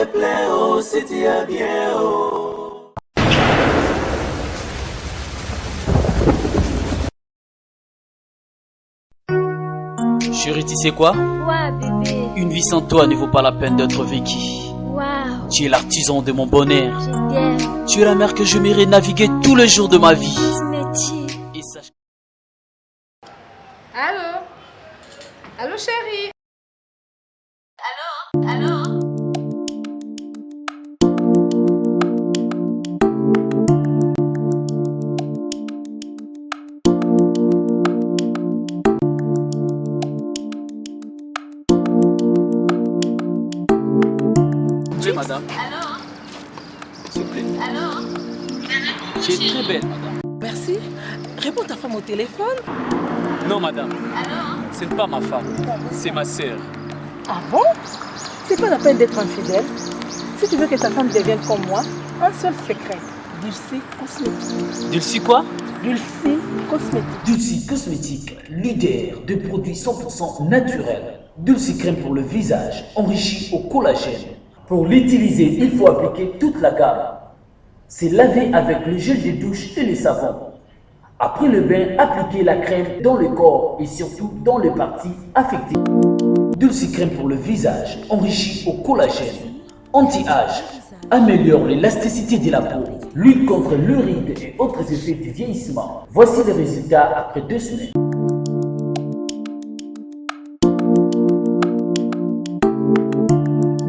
te plaît, oh, si tu es bien, oh. Chérie, tu sais quoi? Ouais, bébé. Une vie sans toi ne vaut pas la peine d'être vécue. Waouh. Tu es l'artisan de mon bonheur. Je t'aime. Tu es la mer que je m'irai naviguer tous les jours de ma vie. Cosmétique. Et sache... Allô? Allô, chérie? Allô? S'il vous plaît, madame. S'il vous plaît. Tu es très belle, madame. Merci. Réponds ta femme au téléphone. Non, madame. Ce n'est pas ma femme. C'est ma sœur. Ah bon? C'est pas la peine d'être infidèle. Si tu veux que ta femme devienne comme moi, un seul secret. Dulcie Cosmétique. Dulcie quoi? Dulcie Cosmétique. Dulcie Cosmétique, leader de produits 100% naturels. Dulcie crème pour le visage, enrichi au collagène. Pour l'utiliser, il faut appliquer toute la gamme. C'est laver avec le gel de douche et le savon. Après le bain, appliquez la crème dans le corps et surtout dans les parties affectées. Dulcie crème pour le visage, enrichi au collagène. Anti-âge, améliore l'élasticité de la peau, lutte contre le ride et autres effets du vieillissement. Voici les résultats après 2 semaines.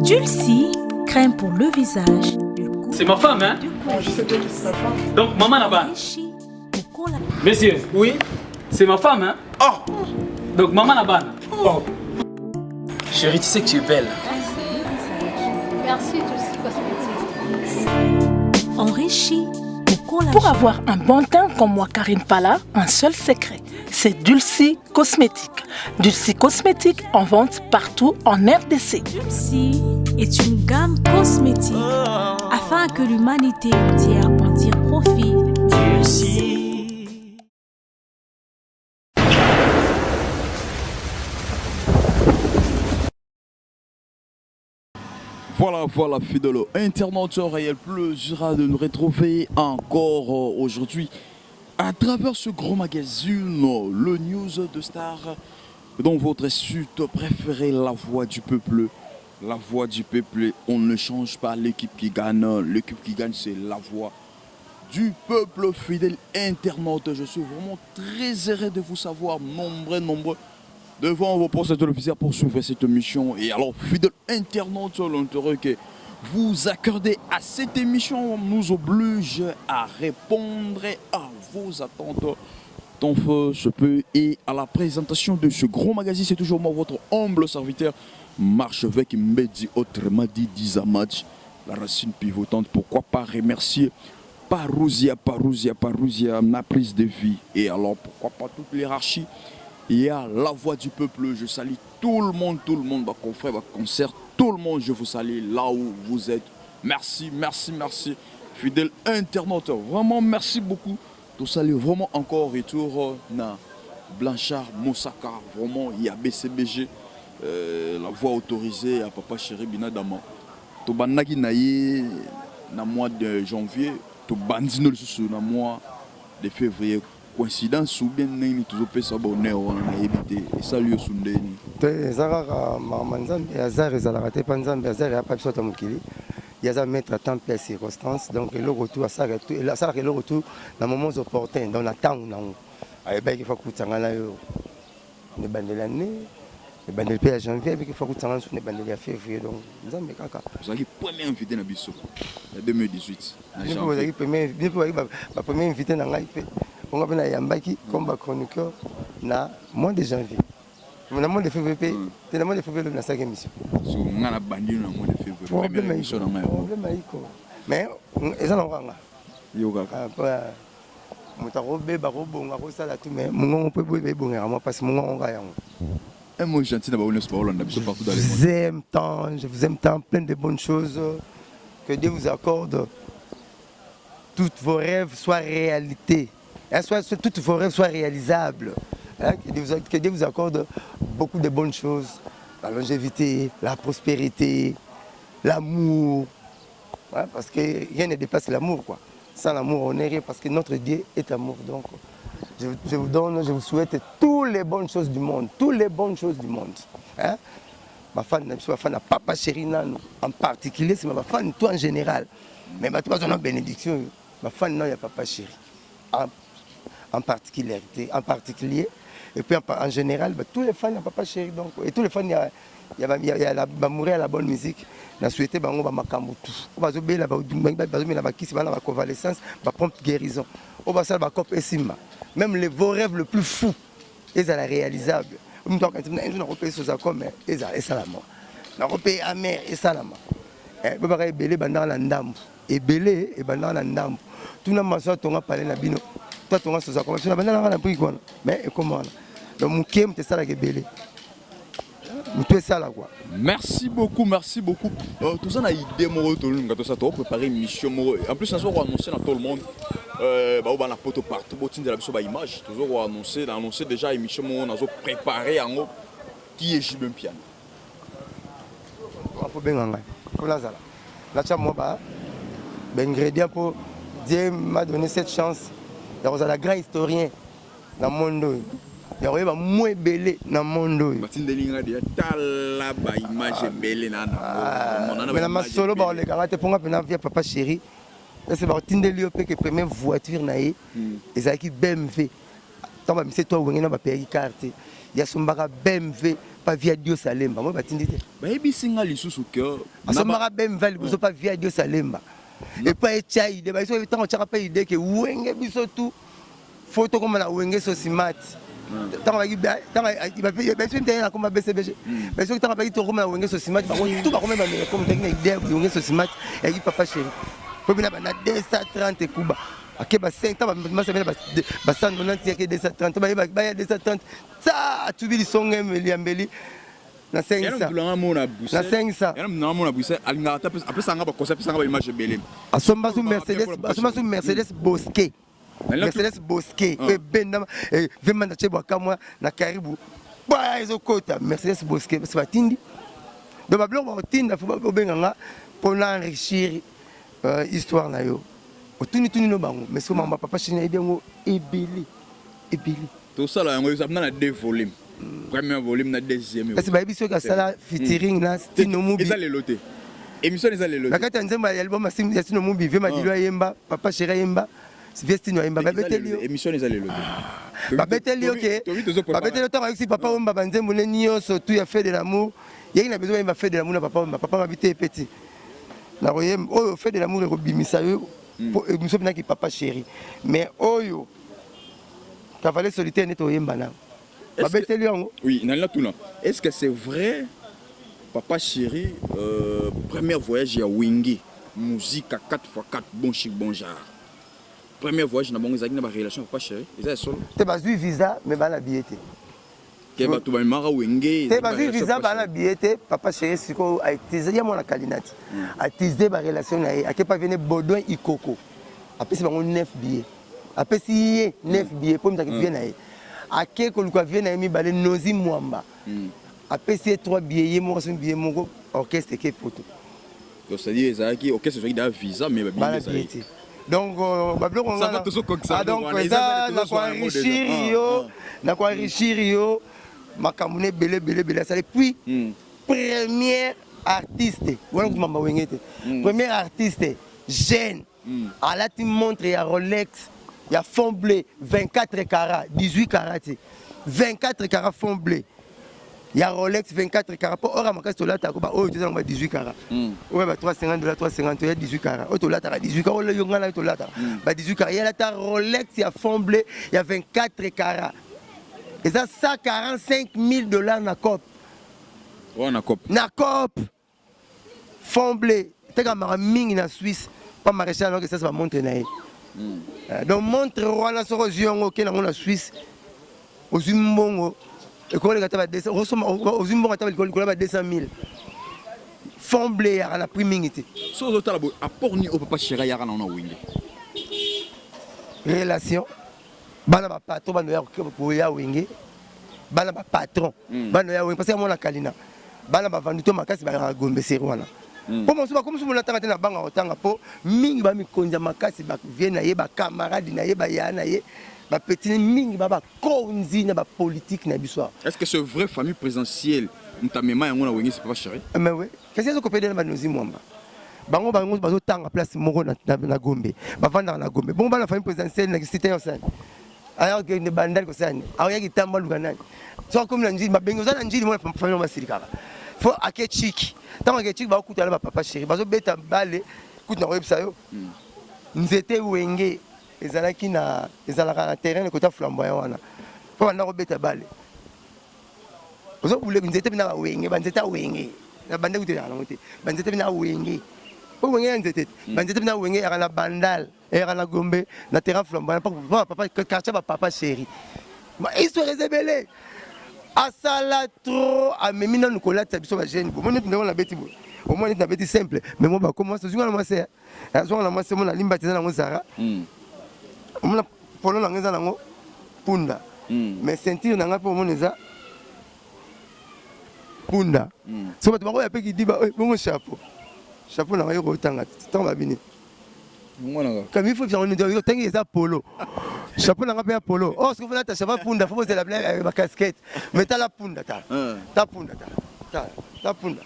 Dulcie, crème pour le visage. C'est ma femme, hein? Je sais que c'est ta femme. Donc, maman là-bas. Monsieur, Oui. c'est ma femme, hein? Oh. Donc, maman là-bas. Oh. Chérie, tu sais que tu es belle. Merci, Dulcie Cosmétique. Enrichi au collagène. Pour avoir un bon teint comme moi, Karine Pala, un seul secret. C'est Dulcie Cosmétique. Dulcie Cosmétique en vente partout en RDC. Dulcie est une gamme cosmétique afin que l'humanité entière en tire profit. Dulcie. Voilà, fidèle internaute, réel plaisir de nous retrouver encore aujourd'hui à travers ce gros magazine, le News de Star, dans votre site préféré, la voix du peuple. La voix du peuple, on ne change pas l'équipe qui gagne. L'équipe qui gagne, c'est la voix du peuple fidèle internaute. Je suis vraiment très heureux de vous savoir nombreux devant vos postes téléviseurs pour suivre cette émission. Et alors, fidèle internaute, l'intérêt que vous accordez à cette émission nous oblige à répondre à vos attentes. Ton feu, je peux. Et à la présentation de ce gros magazine, c'est toujours moi, votre humble serviteur, Marchevêque Mbedi, autrement dit Dizamach, la racine pivotante. Pourquoi pas remercier Parousia, ma prise de vie. Et alors, pourquoi pas toute l'hierarchie. Il y a la voix du peuple. Je salue tout le monde, ma confrère, ma concert, tout le monde. Je vous salue là où vous êtes. Merci. Fidèle internaute, vraiment merci beaucoup. Je salue vraiment encore retour na Blanchard Moussaka. Vraiment, il y a BCBG, la voix autorisée à Papa Chéri Binadama. Tobanagi naïe na mois de janvier, Tobandino le mois de février. Coïncidence ou bien n'est toujours pas ça bonheur on a évité et salut Sundeni. Ezara mamanzam et azar ezala te panzam azar ya pas sota mukili. Yaza mettre temps et circonstances donc le retour à ça et là ça le retour dans moments opportuns dans la temps na ay ba il faut kutanga la yo ne bandela ne bandela pe janvier il faut kutanga sur ne bandela février donc nzambe kaka. Vous avez premier invité na biso en 2018. Vous avez premier invité na ngai pe. On a bien Yambaki comme chroniqueur na mois de janvier. Na mois de février, c'est le mois de février na 5e émission. So on a bandit na mois de février. Problème émission na ngai. Problème iko. Mais eza na nganga. Yo kaka. Mutarobe barobonga ko sala tout mais mon peut boye bonga moi parce que mon nganga yango. Un mot gentil na ba honnête parole on a biso partout dans le monde. Je vous aime tant, plein de bonnes choses. Que Dieu vous accorde toutes vos rêves soient réalité. Toutes vos rêves soient réalisables. Que Dieu vous accorde beaucoup de bonnes choses. La longévité, la prospérité, l'amour. Ouais, parce que rien ne dépasse l'amour, quoi. Sans l'amour, on n'est rien, parce que notre Dieu est amour. Donc, je vous souhaite toutes les bonnes choses du monde. Toutes les bonnes choses du monde. Hein? Ma fan n'a papa chéri, en particulier, c'est ma fan, toi en général. Mais ma toi, en bénédiction, ma fan, non, il y a papa chéri. En particulier. Et puis en général, tous les fans n'ont pas chéri. Donc, et tous les fans, il y a mourir à la bonne musique. On a souhaité que on va la convalescence, la prompte guérison. On va faire la COP et même vos rêves les plus fous, ils sont réalisables. On a repayé sur ça comme ils sont la mort. On a repayé amer et ça la mort. On va ébélé pendant la ndambu. Ébélé et pendant la ndambu. Tout le monde a parlé de bino. Toi, tu as sur ça comme ça. Mais comment? Donc, mon kiem, c'est ça la ébélé. Merci beaucoup. Tout ça, on a idée, tout ça, préparer une mission. En plus, on va annoncer dans tout le monde. On va la photo partout, on va la image. Toujours annoncer déjà une mission, on a préparé en haut. Qui est Jibin Piano? Il faut bien l'ingrédient pour Dieu m'a donné cette chance. Il y a un grand historien dans le monde. Il y a un moins belé dans le monde. Mais la masolo ba le garate ponga pena via papa chéri. C'est ba tindeli opé que première voiture naé. Ezaki BMW. Tant ba mise toi wengena ba payer carte. Ya sombaka BMW pas via Dio Salemba. Moi ba tindite. Ba ebisinga lisusu ke. Sombaka BMW liboso pas via Dio Salemba. Et pas etchai de ba so tant on tira pas idée que wenge biso tout photo comme la wenge so simati. Tant il va bien sûr comme BCBG. Mais ce que tu as pas dit tout comme la wenge so simati, tout va comme même comme technique idée wenge so simati et il papa chéri. Pour bien na 230 kuba. Akeba 5 ans ba sabela ba 190 ke 230 ba 230 ça tu vis songe liambeli na 500 na 500 na mona buisa alinga après ça nga ba concept ça nga ba image belé asomba sous Mercedes Bosquet. Mercedes Bosquet et benama et vemanda chebo kamwa na karibu ba ezokota Mercedes Bosquet c'est pas tindi donc ba blongo tinda faut ba benganga pour enrichir histoire na yo otuni no bango mais so mama papa chine ebengo ebeli tout ça là on a deux volumes. Premier volume na deuxième. Parce que ba biso ka sala featuring na Stino Mubi. Eza les lotés. Émission eza les lotés. La kata nzemba album ya Stino Mubi vema dilwa yemba papa chéri yemba Vestino yemba ba betelio. Émission eza les lotés. Ba betelio ke. Ba betelio ta si papa omba banzembo ne nyonso tout ya fait de l'amour. Yeki na besoin yemba fait de l'amour na papa ma bité petit. Na royem o fait de l'amour e robimisa yo. Pour émission na ki papa chéri. Mais oyo Cavalier solitaire neto yemba na. Oui, est-ce que c'est vrai, papa chéri, premier voyage à Wingi, musique à 4x4, bon chic, bon genre. Premier voyage dans mon relation papa chéri, c'est ça. Tu as eu visa, mais pas la billet. Tu as eu visa, pas la billet, papa chéri, c'est quoi? Il y a mon calinati. A tisé ma relation, a pas venu Baudouin et Coco. Après, c'est 9 billets. Après, c'est 9 billets pour me dire Ake kolukwa vient na mi balé nozi mwamba. Après c'est 3 billets moi son billet mon orchestre qui photo. Donc ça dit ça qui orchestre qui a visa mais billet ça. Donc bablo on ça va toujours comme ça. Donc ça na kwa enrichir yo makamune belé ça puis premier artiste voilà que mama wengete. Premier artiste jeune à la team montre à Rolex. Il y a fond blé, 24 carats, 18 carats. 24 carats fond blé. Il y a Rolex, 24 carats. Pour or, tu as 18 carats. Ouais, $350, 350, il y a 18 carats. Tu as 18 carats. Il y a 18 carats. Il y a Rolex, il y a fond blé, il y a 24 carats. Et ça, $145 000 na COP. Ouais, na COP. Na COP. Fond blé. Tu as un ming en Suisse. Pas maréchal, alors que ça va montrer. Donc montre wana soko ziongo ke na Suisse ozimbongo et ko le gata ba 200 ozimbongo ta ba 200 000 fond blé à la primingité so zo tala bo apport ni au papa chéri ya na windi relation bana ba patron bana ya wenge bana ba patron bana ya wenge parce que mon kalina bana ba vanduto makasi ba gombe seri wana po mo so ba comme so mo natanga te na banga otanga po mingi ba mikonza makasi ba viena ye ba camarade na ye ba yana ye ba petit mingi ba konzi na ba politique na biso. Est-ce que c'est une vraie famille présidentielle mutamema yango na wengi c'est pas chéri? Mais oui, qu'est-ce que kopede na banozi mwamba bango bazo tanga place moko na Gombe bavanda na Gombe bon ba la famille présidentielle na cité yosani alors que ne bandal ko sani alors yaki tamba lukanani so comme na njili mabengo za na njili mo famille basirika faut ake chiki tant que chiki ba kuta na papa chéri bazo beta bale kuta na website yo nzete wenge ezalaki na terrain ko ta flamboyant wana po na ko beta bale ozo bule nzete bina wenge banzeta wenge na bande kuta na ngote banzete bina wenge po wenge nzete banzete bina wenge ya na bandal era na Gombe na terrain flamboyant papa quartier ba papa chéri ma histoire ezebele asala trop amemina nukola tabiso ba jeune bon on na beti bon au moins na beti simple mais moi ba comment ça zunga na moi c'est zunga na moi c'est mon limba tena ngo zara on na polo na ngeza nango punda mais ceinture na ngapo mon eza punda so ba ba ya pe ki diba bon chapeau na yo tanga tant ba bini comme il faut que on nous tengi ça polo chapeau na ngapa polo oh ce que vous là ta chapeau punda faut poser la blague avec ma casquette mais ta la punda ta punda ta punda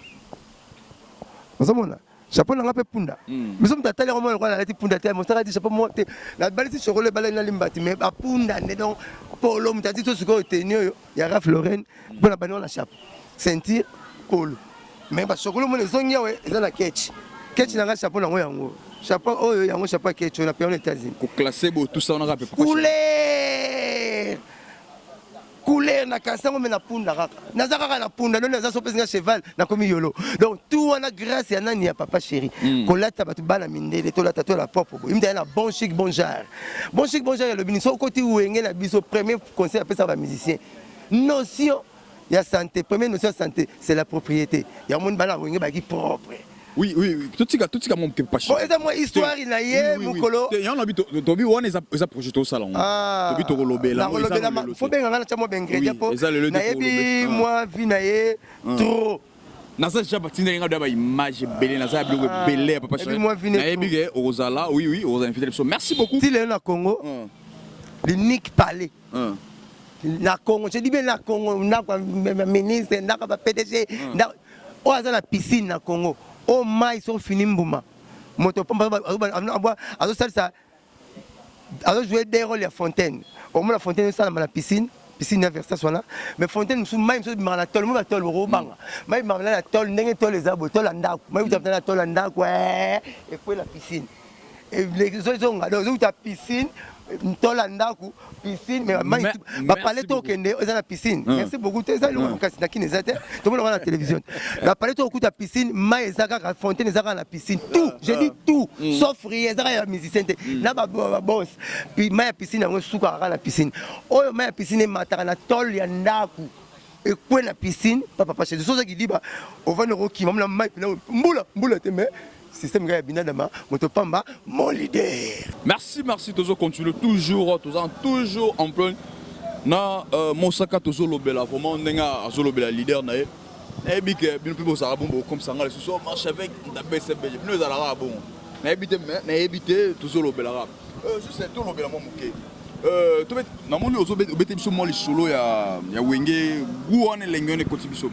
ozomona chapeau na ngapa punda mais sommes tatali comment on a dit punda ta mostra dit chapeau monter la balle si chorole balle na limbati mais ba punda ne donc polo mutati tout ce que tenio ya Ralph Lauren pour la balle na chapeau ceinture polo mais ba chorole mon zongi ya eza na ketch na chapeau na ngo yango chapeau oyo yango chapeau ketch na pays aux États-Unis ko classer beau tout ça on a rappelé couleur na kasango mais na punda kaka nazaka na punda non naza so pesinga cheval na komi yolo donc tout on a grâce ya nani ya papa chéri kolata batu bana mindele to la tato la propre imda na bon chic bon genre le biniso côté wenge na biso premier conseil après ça ba musicien notion ya santé première notion de santé c'est la propriété ya monde bana wenge ba qui propre. Oui, tout ce mon pas cher. Bon, c'est moi histoire il a yé mukolo. Il y a un habit tobi on les a projeté au salon. Tobi to lobé là. Faut bien ngana chamo bengredia po. Na yebi moi vi na ye trop. Na ça déjà batinda nga daba image belé na ça bloqué belé papa cher. Na yebi ke ozala oui ozala fidèle. Merci beaucoup. Si le na Congo. L'unique palais. Na Congo, je dis bien na Congo, na ministre, na PDG, na oza na piscine na Congo. Oh my so fini mbuma moto pomba azo ça azo jouer des rôles à fontaine au moins la fontaine ça na piscine versa sona mais fontaine sous même so na tol mo ba tol ro banga mai ma na tol ndenge tol les abo tol ndako mai uta na tol ndako et puis la piscine et les autres ngado zo uta piscine tol ndako piscine mais ba parler to kende za na piscine merci beaucoup ça le kasi na kineza te to mona na télévision ba parler to kuta piscine mai za ka fontaine za na piscine tout j'ai dit tout sauf rien za ya musicien na ba boss puis mai piscine ngo suka na piscine oyo mai piscine mataka na tol ya ndako et quoi la piscine papa chez ça qui dit ba on va ne roki même la mai mbula te mais système gars binadama motopamba mon leader. Merci toujours continue toujours en plein na Mosaka toujours lobela vraiment ndenga azolobela leader na e bi ke bino pibo ça bombo comme ça ngale so marche avec la BCB bino za la bon na éviter toujours lobela rap je sais tout lobela mo muke to bet na moni obete biso mo li solo ya wenge guone lengone kotibiso.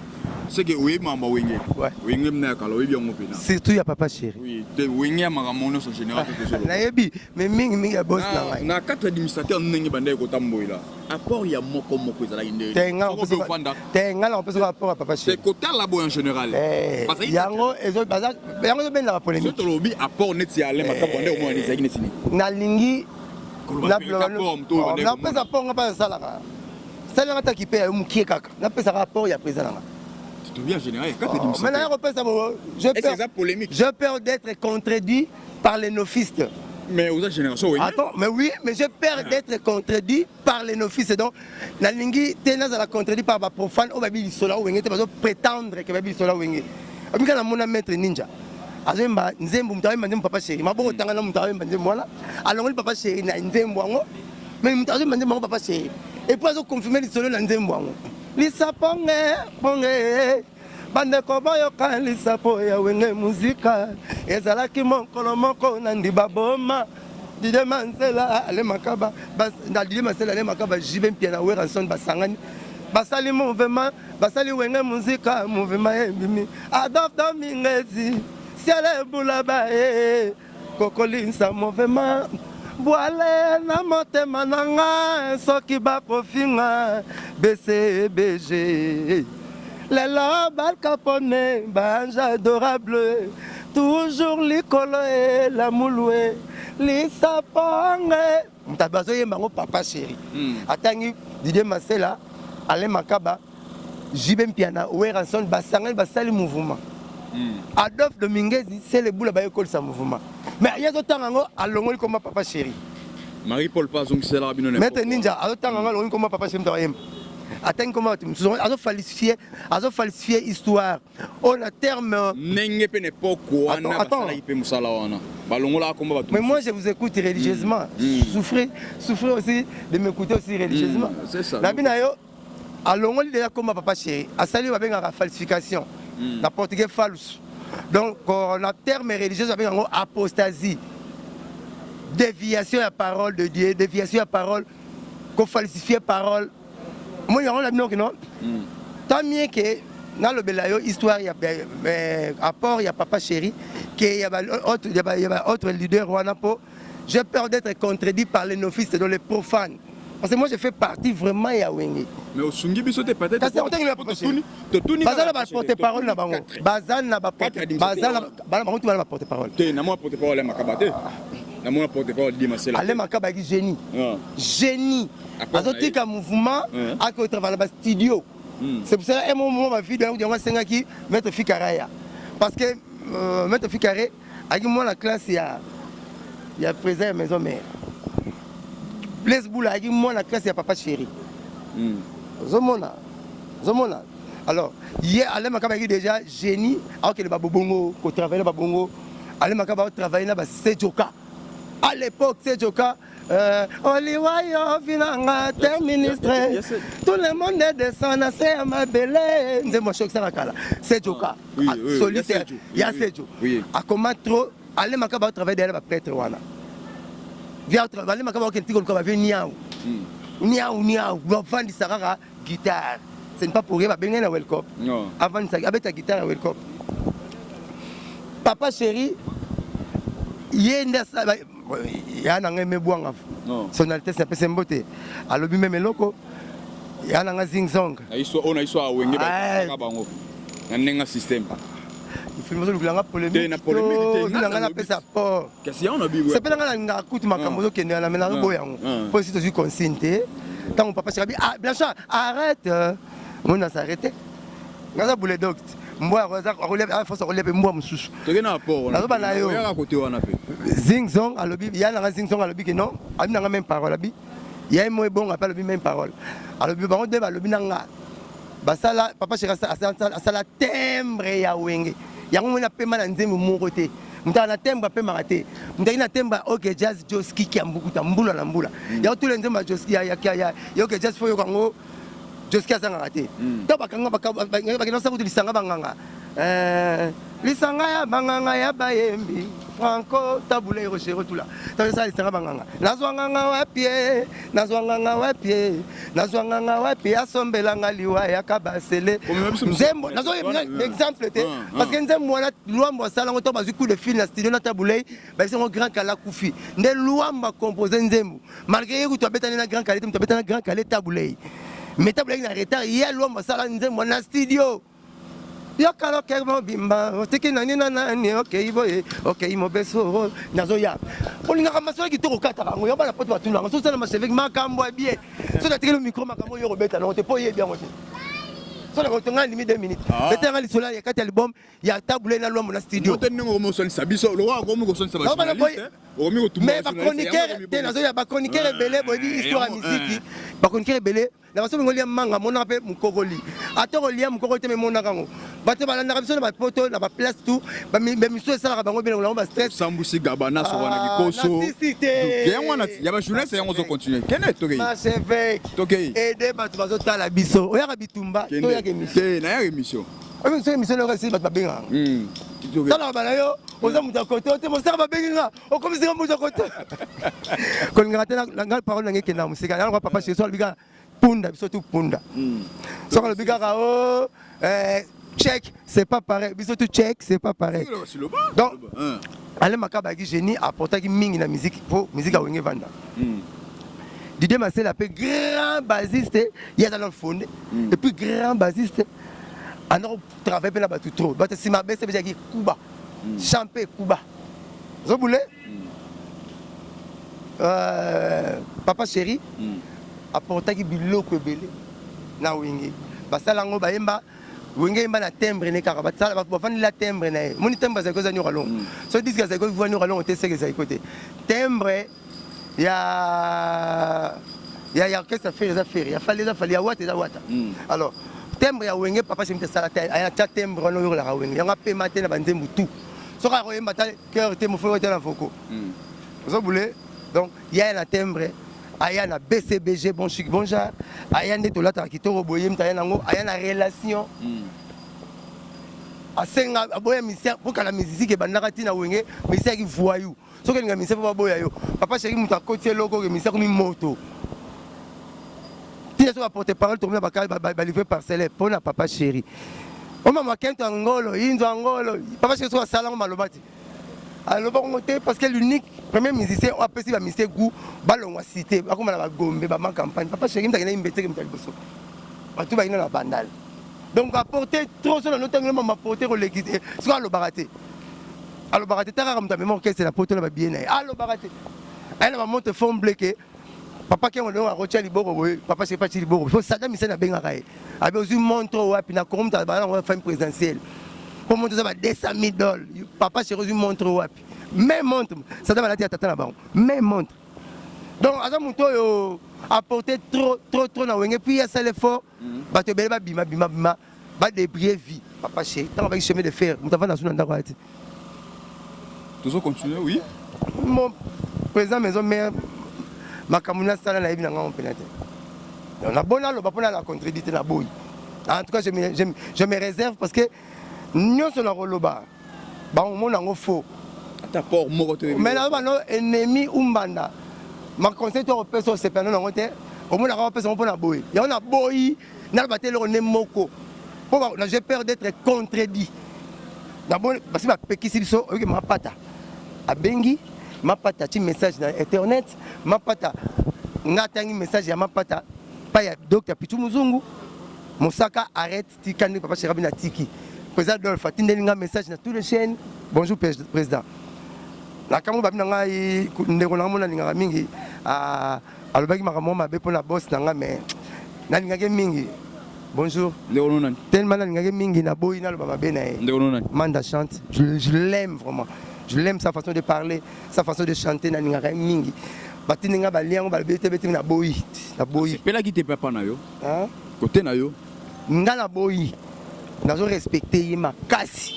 C'est que oui, maman Wenge. Wenge m'a calé bien mon père. Surtout il y a papa chéri. Oui, Wenge m'a ramené en général quelque chose. Naebi, mais mingi boss là. Na quatre administrateurs n'engi bande ko tamboy là. Apport il y a moko za la inde. Tenga on peut se rapport à papa chéri. C'est côté là boy en général. Parce que yango ezo ben la polémique. C'est lobby apport net ya le makabonde au moins les agnes sini. Na lingi na pesa ponga pas ça là. Ça là ta qui paye mukie kaka. Na pesa rapport ya président là. Bien général, j'ai peur d'être contredit par les nofistes. Mais aux générations, oui. Attends, mais oui, mais j'ai peur d'être contredit par les nofistes. Donc, la lingi, ténas à la contredit par ma profane, on va dire sola ou tu vas prétendre que va dire sola ou wenge. Ami kana mona maître ninja. Azemba nzembo mutawe mandem papa chéri. Maboko tangana mutawe mandem mwana. Alors papa chéri na nzembo ngo. Mais mutawe mandem papa chéri. Et puis azo confirmer le solo na nzembo ngo. Lisa ponge bandeko boyokanisa po ya wenge muzika ezalaki mokolo moko na ndibaboma Didé Mansela ale makaba na Didé Mansela ale makaba jibe mpia na Weranson basangani basali mouvement basali wenge muzika mouvement ebimi Adolphe Domingezi siale bulaba kokolinsa mouvement Boale na motema nanga soki bakofinga BCBG Lelo balcapone banja adorable toujours likolo et la mouloué lisapange mtabazo yembango papa chéri atangi Didé Mansela ale makaba jibe mpiana Weranson basangani basali mouvement Adolphe Domingezi c'est le boula ba école sa mouvement mais il y a d'autres temps à l'ongoli comme papa chéri Marie-Paul Pazong c'est la binone Maître Ninja à d'autres temps l'ongoli comme papa chéri m'tawayem attends comment tu azo falsifier histoire on a terme nenge pe nepoko wana basala ipe musala wana balongola komba batu mais moi je vous écoute religieusement souffrez aussi de m'écouter aussi religieusement c'est ça la binayo à l'ongoli déjà comme papa chéri a sali ba benga falsification la portugais false donc on a terme religieux avec un apostasie déviation à parole de Dieu déviation à parole qu'on falsifie parole moi il y a un non tant mieux que dans le belayo histoire il y a apport il y a papa chéri qu'il y a autre leader Wanapo j'ai peur d'être contredit par les novices et les profanes parce que moi je fais partie vraiment ya wenge mais au sungi biso te peut-être parce que on tuni bazala ba porte-parole na bango bazana ba porte-parole te na moi porte-parole makabate na moi porte-parole Didé Mansela ale makaba ki génie azotika mouvement a ko travailler ba studio c'est pour ça un moment ma vie donc on senga ki mettre Fikaraya parce que mettre Fikaré a ki moi la classe il y a présent maison mère Blaise Boula a ki moi la classe il y a papa chéri Zomona. Alors, hier, Alain Makaba a déjà génie, alors que le Babongo, qu'on travaille le Babongo, Alain Makaba a travaillé là, c'est Joka. À l'époque, c'est Joka. Oliwayo, Vinanga, t'es ministre. Tout le monde descend, c'est à ma belle. C'est Joka. Solitaire. Il y a Sejo. À comment trop, Alain Makaba a travaillé derrière le prêtre Wana. Alain Makaba a dit qu'on va venir. Niaou, avant de Sarara, guitare. Ce n'est pas pour rien, il y a un welcome. Avant de Sarara, avec ta guitare, welcome. Papa chéri, il y a un aimé boang. Son Altesse n'a pas de beauté. Alors, lui même loco, il y a un zing song. On a histoire à Wenge, il y a un système. Il faut que vous polémique. C'est pas la coûte ma camozo qui est à la ménage boyang. Faut aussi te consentir. Tant mon papa s'est dit ah Blanchard arrête. On a s'arrêté. Gaza boule docte. Moi relève il faut se relever moi moussous. Tu as rapport. On côté on a fait. Zing song à lobby, il y a un zing song à lobby que non, a n'a même parole lobby. Il y a un mot bon appelle lobby même parole. À lobby baron de lobby nanga. Basala papa chéri ça la timbre ya wenge. Yango na pema na nzembo moko te mutana na temba pema raté mutaki na temba OK jazz joski ki ambukuta mbula na mbula ya tous les nzemba joski ya OK jazz fo yokango joski azanga raté to bakanga bakina sa kutulisanga banganga lisanga ya banganga ya bayembi Franco tabule rochero tula to ça lisanga banganga nazwanganga wapi asombelanga liwa ya kabasele nzembo nazo exemple te parce que nzembo wana luamba sala ngoto bazu coup de fil na studio na tabule ba c'est un grand kala kufi nde luamba composer nzembo malgré que tu abetana na grand kala tu abetana na grand kala tabule mais tabule na retard il y a luamba sala nzembo na studio Yakalo kermo bimba, otiki nani nani, ok mobeso nazoya. Olinga kamaso ki toko kata ngo yoba na poto batula ngo so na masevek makambo bien. So na tikelo micro makambo yo robeta na te poye bien ngote. So na kotonga limite 2 minutes. Beta ngali sola ya kati album ya tabule na lombo na studio. Mote ngo mo son sabiso lo wa ko mo son sabiso. Mais ba chroniqueur te nazoya ba chroniqueur belé boyi histoire musique. Ba chroniqueur belé na baso ngoli manga mona pe mukogoli. Atoro lia mukogoli te me mona kango. Bato balanda biso na bapoto na ba place tout ba miso esala bango bino na ba stress sambusi gabana so wana bikoso yango ya ba journée c'est yango zo continuer kene tokei ma chevek tokei aider bato bazo tala biso oya ka bitumba to ya ke mission na ya émission Ami c'est mission le reste ba benga. Tala bala yo, oza muta côté, ote mo saka ba benga. O comme si muta côté. Kon ngata na parole ngeke na musika. Na papa chez soi biga punda, surtout punda. So quand le biga o check, c'est pas pareil. Surtout check, c'est pas pareil. Donc allez makaba ki génie apporter ki mingi na musique pour musique a wenge vanda. Didier Marcel appelle grand bassiste, il y a dans le fond et puis grand bassiste. Alors travaille bien là-bas tout trop. Bah si ma baisse c'est déjà qui Cuba. Champé Cuba. Vous voulez papa chéri apporter ki biloko belé na wenge. Ba sala ngo ba yemba wenge mba na timbre ne kaka ba sala ba fandi la timbre na. Moni timbre za ko za nyora long. So disque za ko voit nyora long te seke za côté. Timbre il y a qu'est-ce que ça fait les affaires, il y a fallu les wata. Alors timbre ya wenge papa c'est une salade il y a timbre no la wenge il y a pas matin na banzembu tout so ka roye mata cœur te mo faut la foko vous voulez donc il y a un timbre aya na BCBG bon chic bon genre aya ndeto la ta kitoro boye mta yango aya na relation asenga aboya misère pour que la musique e bandaka tina wenge misère qui voyou so que nga misère pas boya yo papa chéri muta côté logo que misère comme moto tina so porter parole tourner ba livrer parcelle pour na papa chéri o mama kento angolo inzo angolo papa chéri so sala ngo malobati alors bon côté parce que l'unique premier musicien on appelle ba misère goût balongwa cité ba comme na gombe ba ma campagne papa chéri mta kena imbete ke mta liboso ba tout ba ina na bandal. Donc apporter trop sur notre angle m'apporter au l'équité c'est quoi le baraté alors baraté t'as comme ta mémoire qu'est-ce la porte là bien alors baraté elle va monter fond bloqué papa qui on a retiré liboro papa c'est pas liboro faut ça dame c'est na benga kai avec aussi montre wapi na comme ta on va faire une présentielle pour monter ça va $200,000 papa c'est reçu montre wapi même montre ça dame la tata là-bas même montre donc à monto yo apporter trop na wenge puis il y a ça l'effort ba te bela bima ba débrouiller vie papa chéri tant avec chemin de fer on va dans son endroit toujours continuer oui mon président maison mère makamuna sala na ebina ngam penate on a bona lo ba pona la contredite na boy en tout cas je me réserve parce que nous sur la roloba ba on mona ngo faux ta port moko te mais là ba no ennemi umbanda ma conseil to repeso c'est pendant na ngote au moins la personne pour na boy il y a boy na ba tele ne moko pour j'ai peur d'être contredit d'abord parce que ba pekisi biso ok ma pata abengi ma pata ti message na internet ma pata ngatangi message ya ma pata pa ya docteur Pichu Muzungu Mosaka arrête ti kandi papa Cherabi na tiki président Dolpha tindelinga message na toutes les chaînes bonjour président la kamu babi nanga ndeko na mona ninga mingi alobaki makambo mabe pona boss nanga mais na ninga ke mingi bonjour ndeko nona tellement na ninga ke mingi na boy na loba mabe na e ndeko nona Manda chante je l'aime vraiment je l'aime sa façon de parler sa façon de chanter na ninga ke mingi batinga ba liango ba bete na boy pela ki te papa na yo hein côté na yo nga na boy nazo respecter yema kasi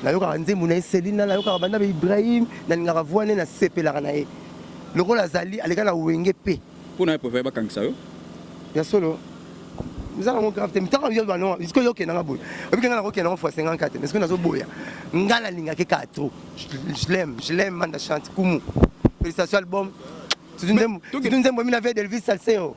na yoka nzembo na Selina na yoka banda ba Ibrahim na ninga voine na sepelaka na ye loko la zali aleka na wenge pe pour na préfère ba kangisa yo ya solo nous allons grave te mitaka yo ba non isko yo ke na boy obi nga na ko ke na fois 54 mais ce que nazo boya nga na linga ke 4 je l'aime Manda chante kumu félicitations album c'est une nzembo mina veille d'Elvis Salseo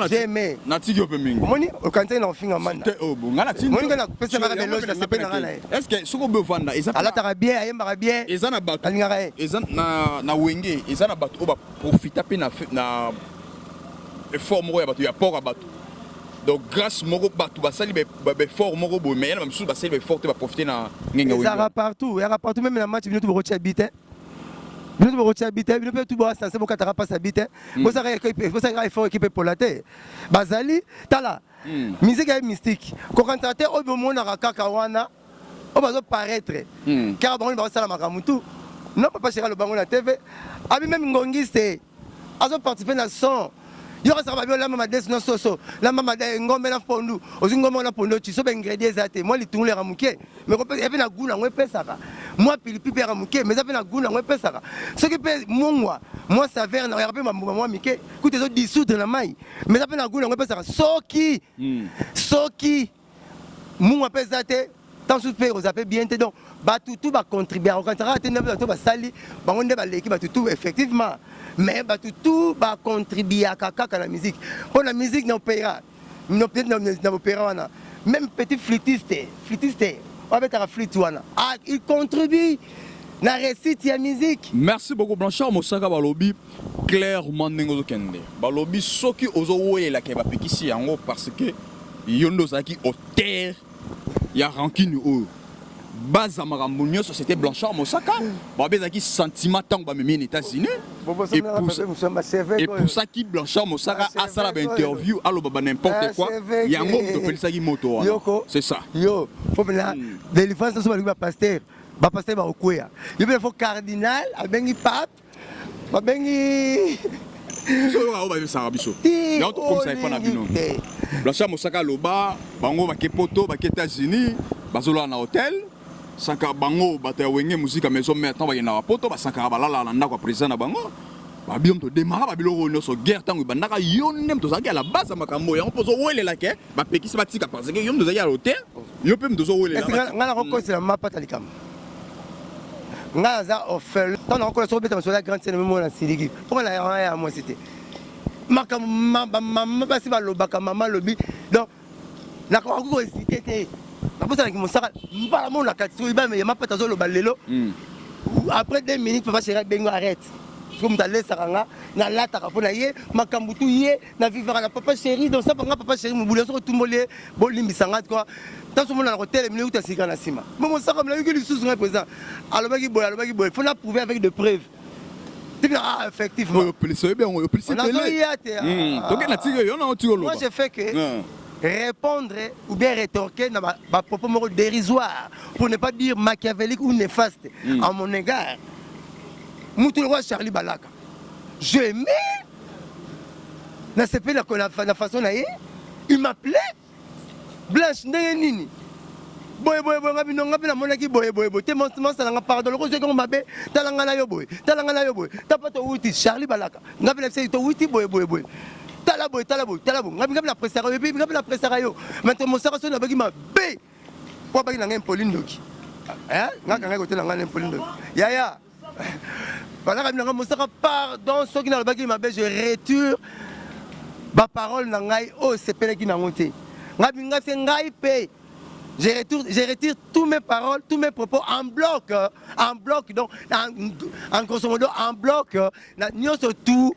j'aimais natiki ope mingi moni okante na ofinga Manda ngana tindi moni na pesa maka mélange na sepe na ngana est-ce que soko be vanda eza ala tara bien ayemba bien eza na bato alingaka e eza na wenge eza na bato o ba profiter pe na effort moko ya bato ya port ya bato donc grâce moko bato basali be fort moko bo mais na msusu basali be fort te ba profiter na ngenga wenge eza partout même na match bino to rocha bite bino to rocha bite bino pe tout boa ça c'est boka tara pas bite bo ça effort équipe pour la terre bazali tala musique est mystique ko cantateur o bo mona kaka wana o bazo paraître car bon ba sala makamutu non papa chéri le bango na TV abi même ngongiste azo participer na son yo ka saba la mama des no soso la mama de ngombe na pondu ozingombe na pondu ti so ba ingredients ate moi litungu le ramuke mais ko pe na guna ngwe pesaka moi pilipi pe ramuke mais ça pe na guna ngwe pesaka ce qui pe mungwa moi saveur na yape mamba moi mike ku te zo dissoudre na mai mais ça pe na guna ngwe pesaka soki mungwa pesate tant sous paix aux appels bien donc tout va contribuer au contraire tout va sali bango nde ba leki tout effectivement mais tout va contribuer à la musique pour la musique n'opéra wana même petit flûtiste on va mettre flûte wana il contribue na réussite ya musique. Merci beaucoup Blanchard Mosaka balobi clairement nengo kende balobi soki ozo wela ke ba pikisi yango parce que yondo zaki auteur ya rancune o baza makambo nyonso c'était Blanchard Mosaka babezaki sentiment tant ba memi aux États-Unis et pour ça qui Blanchard Mosaka a ça la interview allo baba n'importe quoi yango to pelisaki moto c'est ça yo faut maintenant délivrance so ba pasteur ba pasteur ba okoya il faut cardinal abengi pape babengi solo ba ba sa biso ya to comme ça pas na bino Blanchard Mosaka loba bango ba kepoto ba États-Unis bazolo na hôtel saka bango bata wenge musique maison maintenant ba na poto ba saka balala na ndako président na bango ba biom to démarrer ba biloko nyonso guerre tango bandaka yo nem to zaki à la base makambo ya pozo welela ke ba pekisi batika parce que yo ndo zaki à l'hôtel yo pe mdozo welela ngala ko c'est la mapata likam ngala za ofel tant on ko so beta sur la grande scène même na siliki pour la ya moi c'était maman basi ba lobaka maman lobi donc na ko ko cité après après 2 minutes, papa chéri bengo arrête. Comme tu laisses ça na la ta rapona yé makambutu yé na vivre na papa chéri donc ça papa chéri mo boule so tout molé bolimi sanga quoi. Tant ce monde na hôtel mais où ta sika na sima. Moi ça comme là que les sous présent. Alors baki boy, faut la prouver avec des preuves. Ah effectivement. Moi j'ai fait que répondre ou bien rétorquer dans ma propos dérisoire pour ne pas dire machiavélique ou néfaste à mon égard. Moutou le roi Charlie Balaka. Je aimais. La façon d'aller. Il m'appelait Blanche Nini. Boy, ngabi na monaki boy. Te montement ça nga pardon. Le rose comme mabé. Talanga na yo boy. T'as pas to wuti Charlie Balaka. Ngabi la c'est to wuti boy. Talaboy. Ngabi la pressara yo. Maintenant mon sara na bagi ma bé. Pour bagi na ngem Pauline Doki. Hein? Ngaka côté na ngem Pauline Doki. Ya. Voilà quand mon sara pardon ceux qui na bagi ma bé je retire ba parole na ngai oh c'est pele qui na monté. Ngabi ngase ngai pe. Je retire toutes mes paroles, tous mes propos en bloc, donc en grosso modo en bloc, nous surtout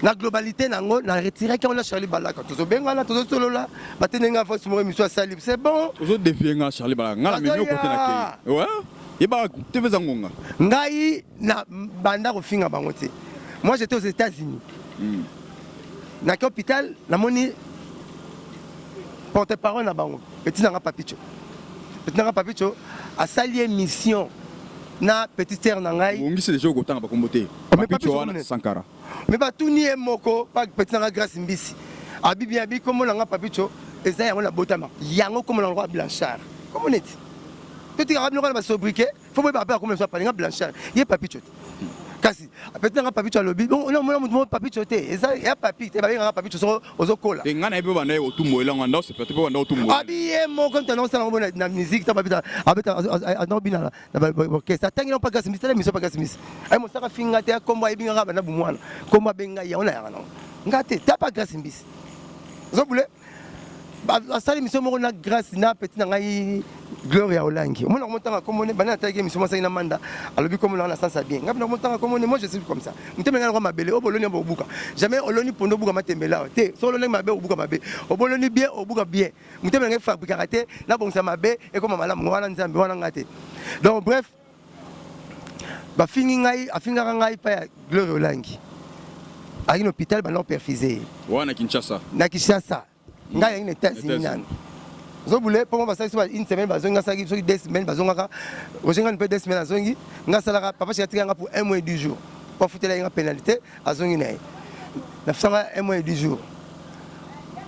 la globalité nango na retirer quand on a Charlie Balaka. Tout benga na tout solo là, batenenga force mo émission salib, c'est bon. Tout défier nga Charlie Balaka, nga mais yo côté na kei. Ouais. Et ba te fais ngonga. Ngai na banda ko finga bango te. Moi j'étais aux États-Unis. Na hôpital na moni porte-parole na bango. Petit nanga papicho a sali mission na petite terre nangai. Bongi c'est déjà au temps ba komboté. Papicho wana Sankara. Mais ba tuni moko pa petit nanga grâce mbisi. Abibi comme nanga papicho eza yango na botama. Yango comme na roi Blanchard. Comment on est? Tout est rappelé ba sobriquet. Faut pas pas comme ça pas Blanchard. Yé papicho. Kasi petit nanga papicho lobi. On papicho te. Eza ya papi te ba nanga papicho so ozokola. Et ngana ebe bana o tumo elanga ndo c'est peut-être pas ndo tumo. Abiye mo comme tu ça na musique ta papita abeta na bina na orchestre tangi non pas gas mystère mais pas gas mis. Ay mo saka finga te komba ebinga ngaba na bumwana. Komba benga ya ona ya non. Ngate ta pas gas mis. Zo boule. Ba sali mission mo na grâce na petit na ngai Gloria Olangi. Moi na montanga comme on est bana ta mission mo sa ina manda. Alobi comme on a ça bien. Ngaba na montanga comme on est moi je suis comme ça. Muteme ngana ma bele o boloni mo buka. Jamais oloni pondo buka matembela. Te so oloni mabe o buka mabe. O boloni bien o buka bien. Muteme ngana fabriquer raté na bon ça mabe et comme malamu wana nzambe wana ngate. Donc bref ba fingi ngai afinga ngai pa Gloria Olangi. À un hôpital ba non perfusé. Wana Kinshasa. Na Kinshasa. Ngai ina États-Unis nana. Zo boule pour moi ça une semaine bazonga ça 2 semaines bazonga ojenga un peu 2 semaines azongi nga sala papa chéri pour 1 mois et 10 jours pour foutre la pénalité azongi nae na fanga 1 mois et 10 jours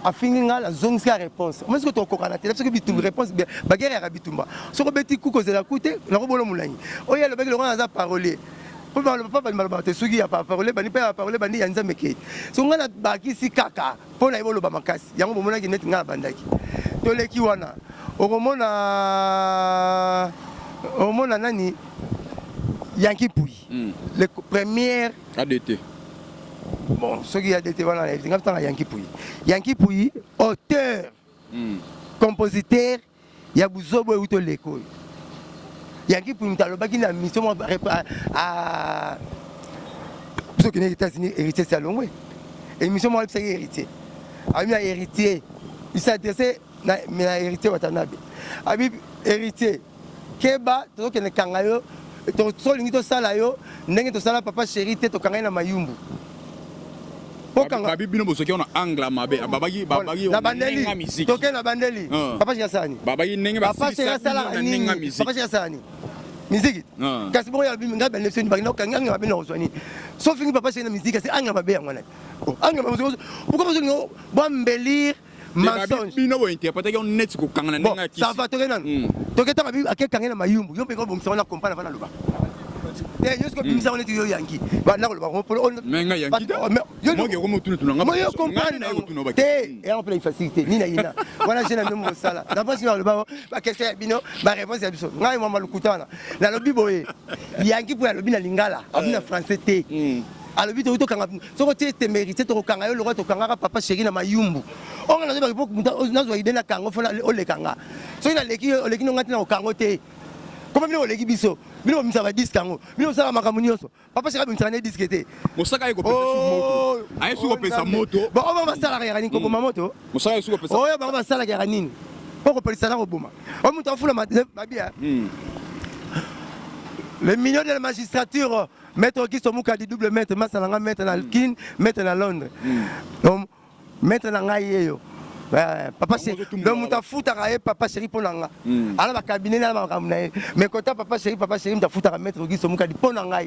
a fini nga la zongi sa réponse moi ce que to kokana te parce que bitumba réponse bien baguerre ya bitumba so ko beti ku ko zela kute na ko bolo mulangi o ya le bec le roi za parler pour le papa malba te sugi ya parler bani pa parler bani ya nzambe ke so nga na baki si kaka pour na ibolo ba makasi yango bomona ki net nga bandaki toleki wana okomona nani Yankee Pouy le première ADT. Bon, ceux qui ADT voilà, Yankee Pouy auteur compositeur ya buzobo euto leko. Yankee Pouy mtalobaki na mission à ceux qui États-Unis héritier salongwe. Et mission moi c'est héritier. Ami a héritier. Il s'adressait na héritier Watanabe. Abi héritier Keba to ke kangayo to solingi to sala yo ndenge to sala papa chéri te to kangayo na mayumbu. Babi bino bosoki on angle mabe babagi na bandeli to ke na bandeli papa chéri babagi ndenge papa chéri sala ninga musique papa chéri sala ni musique kasi bo ya bi ngabe ne soni bagina kanganga mabe na oswani so fingi papa chéri na musique c'est anga mabe ngwana anga mabe pourquoi bosoki bo embellir mensonge bino bo interpréter on net ko kangana ndanga kisi ça va to kenan to ke ta babi akekangena mayumbu yo pe ko bomisa na comprendre fana loba jusqu'au bimisa on est yo yanki ba na ko ba ko menga yanki mo ke ko motunu tunanga mo yo comprendre te et en pleine facilité ni na ina voilà je na même sala na pas sur le ba question bino ba réponse ya biso ngai mo malukutana na lobi boye yanki pour lobi na lingala abi na français te alobi to kanga soko te mérité to kanga yo lo to kanga papa chéri na mayumbu on a ba ko na zo idena kanga fona o le kanga so ina leki o leki no ngati na kanga te comment bino leki biso bino misa ba disque kango bino sala makamu nyonso papa chéri bino tsane disque te mosaka yeko pesa su moto ayi su ko pesa moto ba o ba sala ya nini ko moto mosaka su ko pesa o yo ba sala ya nini ko pesa na ko boma o muto afula babia le million de la magistrature maître Auguste Mouka di double maître masalanga maître na Kin maître na Londres donc maître na ngai yo papa chéri donc muta futa ka papa chéri ponanga ala ba cabinet na makamna mais kota papa chéri muta futa ka maître Auguste Mouka di ponanga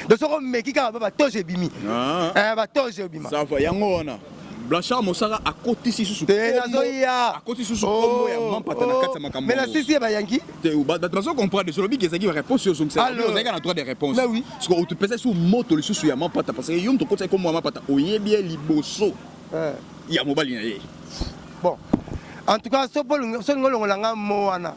donc soko meki ka ba toje bimi ba toje bima ça va yango wana Blanchard Mosara a côté si sous a côté sous combo ya mampata na kata makambo mais la sisi ba yanki te ba façon comprendre sur le big ezaki réponse sur son ça vous avez droit de réponse mais oui parce que tu pèse sur moto le sous ya mampata parce que yom to côté comme mampata oyebi liboso ya mobali na ye bon en tout cas so ngolongolanga mo wana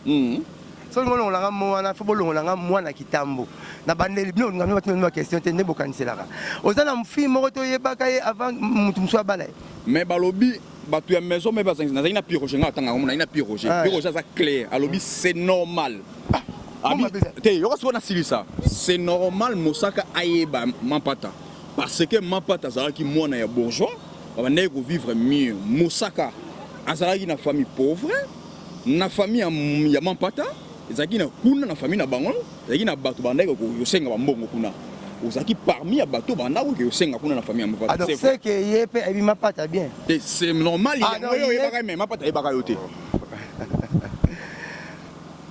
so ngolongolanga mo wana fo bolongolanga mwana kitambo na bandeli bino ngami batuna question te ndebo kaniselaka ozana mfi moko to yebaka ye avant mutu mswa bala mais balobi batu ya maison mais bazangi na ina piroger nga tanga ngomona ina piroger ça clair alobi c'est normal te yo ko na silisa c'est normal mosaka ayeba mampata parce que mampata zalaki mwana ya bourgeois ba ndeko ko vivre mieux mosaka azalaki na famille pauvre na famille ya mampata ezaki na kuna na famille na bango ezaki na bato bandeko ko yosenga bambongo kuna ozaki parmi ya bato bandako ko yosenga kuna na famille ya mampata alors c'est que yepe ebi mampata bien c'est normal ya yo yebaka mais mampata yebaka yo te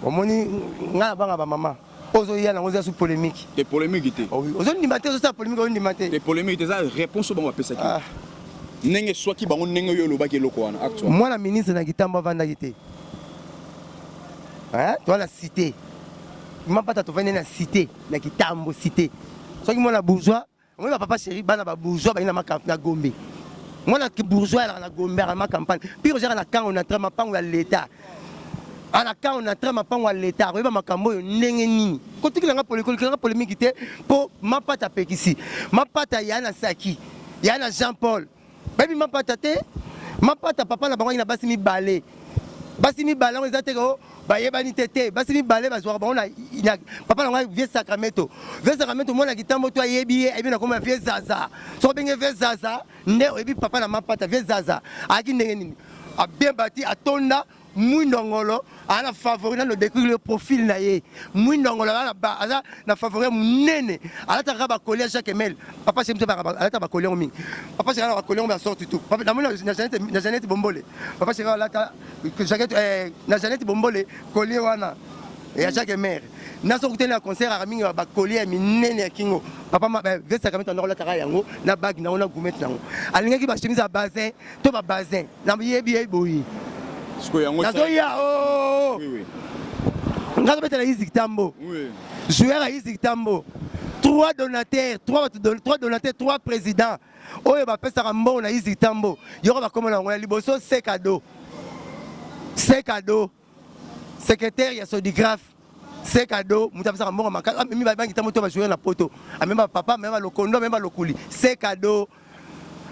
omoni nga banga ba mama ozo ya na ozo su polémique des polémiques te ozo ni maté ozo sa polémique ozo ni maté des polémiques des réponse bon apesa ki nenge swaki bango nenge yo lobaki loko wana actuellement moi la ministre na Kitambo vanda kité hein toi la cité ma pata to vendre na cité na Kitambo cité soki moi la bourgeois moi ba papa chéri bana ba bourgeois ba ina na Gombe moi la bourgeois na Gombe ma campagne puis j'ai na quand on a trama pango ya l'état ana quand on a trama pango ya l'état ba makambo yo ndenge nini ko tikila nga polémique té po ma pata pekisi ma pata ya na Saki ya na Jean Paul baby ma pata te ma pata papa na bango ina basi mi balé on ezate ko ba yebani tete basi mi balé ba zwa bango na papa na ngai vieux Sacramento mona Kitambo to yebi ebi na koma vieux Zaza so benge vieux Zaza nde ebi papa na ma pata vieux Zaza aki ndenge nini a bien bâti atonda Mwindongolo ana favori na décrire le profil na ye Mwindongolo ana na favori munene ala ta ba coller chaque mail papa c'est ba ala ta ba coller mi papa c'est ba coller on sort tout papa na Janette Bombole papa c'est ala ta jaquette na Janette Bombole coller wana et à chaque mère na so kutena concert a mingi ba coller minene ya kingo papa ma veste Sacramento na la ta yango na bag na ona gumet nango alinga ki ba chemise à bazin to ba bazin na yebi boyi nazoya o ngazo betela Izi Kitambo joueur à Izi Kitambo 3 donataires 3 présidents oyo ba pesa rambo na Izi Kitambo yoko ba komona ngona liboso c'est cadeau secrétaire ya Sodigraphe c'est cadeau mutabisa mbongo makala mimi babangi tamoto ba jouer na poto amemba papa même le kondo même le kuli c'est cadeau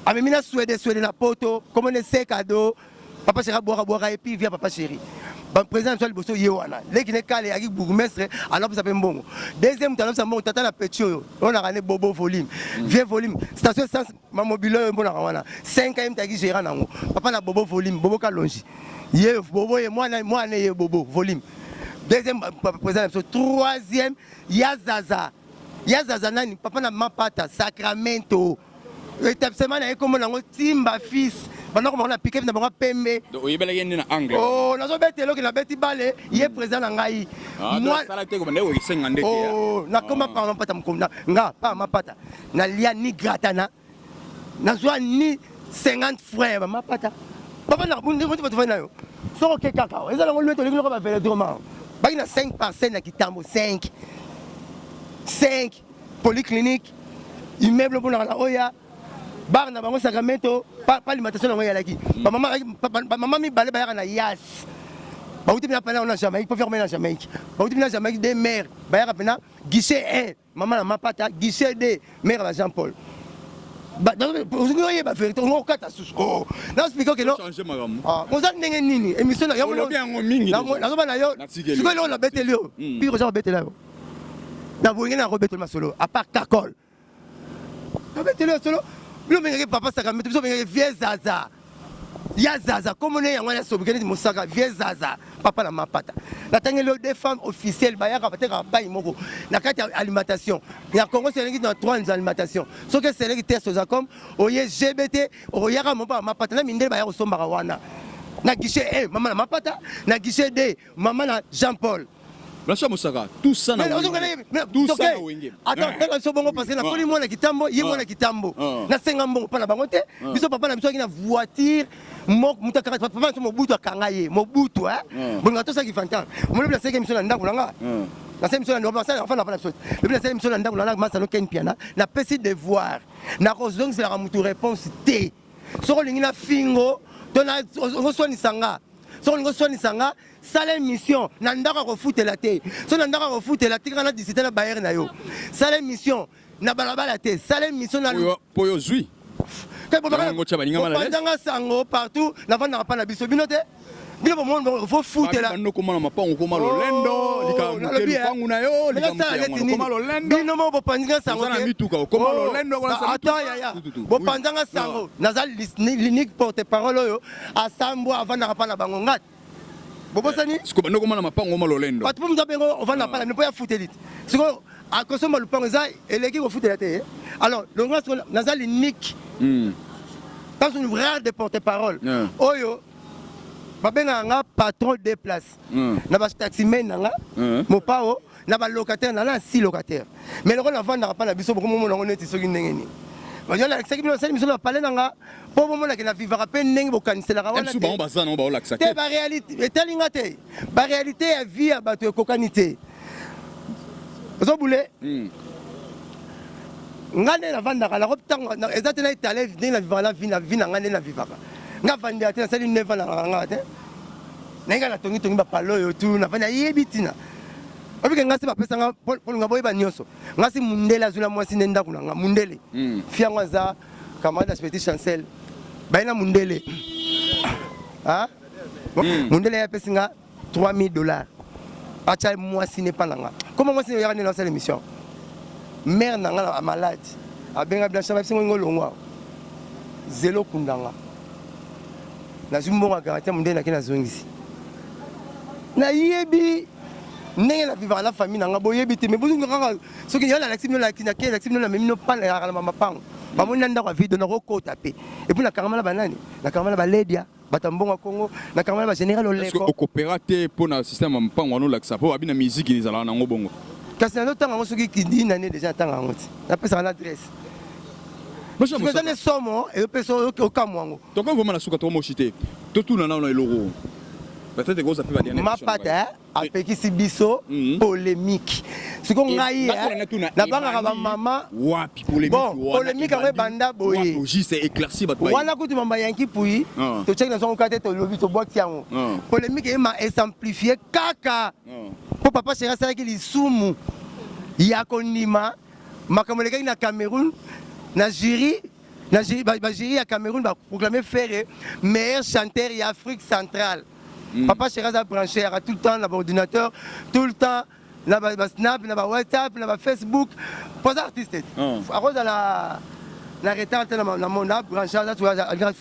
amemina Suède na poto comme on c'est cadeau papa sera boire et puis via papa chéri ban président soit liboso yewana leki ne kale aki bourgmestre alors ça peut mbongo deuxième talent ça mbongo tata na petio on a rané bobo volume vieux volume station essence ma mobile mbona wana 5 taki gérant nango papa na bobo volume bobo kalonji ye bobo et moi ne ye bobo volume deuxième président troisième Yazaza nani papa na mapata Sacramento établissement na comme nango Timba fils pendant qu'on a piqué na bango pembe donc oyebela yende na anglais oh nazo betelo ke na beti bale ye président na ngai moi sala te ko bande o 50 ndeke oh na koma pa mapata mkomna nga pa mapata na lia ni gratana na zwa ni 50 frères mapata papa na bundi ko tu na yo so ke kaka ezala ngo lweto lekilo ba vele droma baki na 5 parcelles na Kitambo 5 polyclinique immeuble pour na oya bar na bango Sacramento pas alimentation na ngoya laki maman mi balé ba na yas ba uti na pala na Jamaïque pour faire na Jamaïque ba uti na Jamaïque des mères ba ya pena guichet 1 maman na mapata guichet 2 mère la Jean-Paul ba vous voyez ba vérité on kata susko na expliquer que non on za ndenge nini émission na yango bien ngo mingi na zo ba na yo siko lo na betelio puis ko za betelio na boyenge na robetel masolo à part Kakol na betelio solo bilo mengeke papa Sacramento biso mengeke vieux zaza ya zaza comme on est yango ya sobikeni mosaka vieux zaza papa na mapata na tangelo des femmes officielles ba ya ka pateka ba imoko na kati alimentation ya Congo c'est l'équipe dans 3 alimentation so que c'est l'équipe test aux comme oye GBT oyaka mo ba mapata na mindele ba ya osomba wana na guichet 1 maman na mapata na guichet 2 maman na Jean-Paul Blancha Moussaka, tout ça na tout ça na wenge. Attends, quand so bongo parce que na koli mona Kitambo, ye mona Kitambo. Na senga mbongo pa na bango te. Biso papa na biso ki na voiture, muta kaka papa so mobutu akanga ye, mobutu Bonga to ça ki fantan. Mo le place ke miso na ndango nanga. Na se miso na ndako ça enfin na pas chose. Le place miso na ndango nanga masa no ken piana, na pesi devoir. Na cause donc c'est la mutu réponse T. So lingi na fingo, to na ngo swani sanga. So ngo swani sanga. Sale mission nandaka kofutela te so nandaka kofutela te kana disité na bayer na yo sale mission na balabala te sale mission na poyo zui ke bobanga sango partout na vanda pa na biso bino te bino bo monde faut futela no komana mapango komalo lendo likamukelu pangu na yo likamukelu lendo bino mo bopanzinga sango na mituka komalo lendo kwa sa attends ya bopanzanga sango nazal l'unique porte-parole yo asambo avanda pa na bango ngat Bobosani siko bando komana mapango malolendo patu mza bengo on va na pala ne pas futelit siko a consommer le pango za eleki ko futela te alors le grand nazal unique dans une vraie de porte-parole oyo babenga nga patron de place na ba taximen nga mo pao na ba locataire na 6 locataires mais le rôle avant na pas na biso beaucoup mo na neti soki ndengeni ba jola c'est que c'est biso na parler nga po mo na ke na vivre pe ndenge bo kanisela ka wana te ba bazana ba olaksa te ba réalité telinga te ba réalité ya vie ya bato ekokanité zo boule ngane na vanda kala ko tanga ezate na itale ndenge na vivre la vie na ngane na vivre nga vanda te na sali 9 ans na nga te nenga na tongi ba palo yo tu na vanda yebitina obike ngasi ba pesa nga polo nga boyeba nyoso ngasi mundele azula mwasi nenda kuna nga mundele fiangwa za camarade Petit Chancel baina mundele mundele ya pesa nga $3000 acha mwasi ne pas nga comment mwasi ya dans cette émission mère nanga malade abenga blanche ba singo ngolongwa zelo kundanga na zumbo ga garantie mundele na kina zongisi na yebi ndenge na vivre la famille nanga boyebi te mais bozu ngaka soki yala la simno la kinake la simno la memino pan ya kala mapango ba mona ndako video na kokota pe et puis na karama la banani na karama la baledia batambonga Congo na karama la général oleko est-ce que coopérater pour na système mapango no laksa po abina musique ni zala nango bongo kasi na tanga ngo soki kindi na ne déjà tanga ngoti na pesa na adresse Monsieur Moussa ne somo et peso okamwango donc on va na suka to mo chité to tuna na eloro peut-être que vous avez pas dire ma pata apekisi biso polémique C'est qu'on aille. La banque a ma maman. Bon, polémique avec Banda Boy. C'est éclairci. On a coupé ma yanki puis. Tu sais que son côté, tu lobby, tu bois tiens. Polémique est m'a simplifié caca. Pour papa, c'est ça qu'il est soumou. Il y a Konima, ma camarade na Cameroun, na jury à Cameroun va proclamer Ferré meilleur chanteur en Afrique centrale. Papa Cheraz a branché tout le temps l'ordinateur, tout le temps la Snap, la WhatsApp, la Facebook. Pas artiste. À cause de la retard dans mon app, branché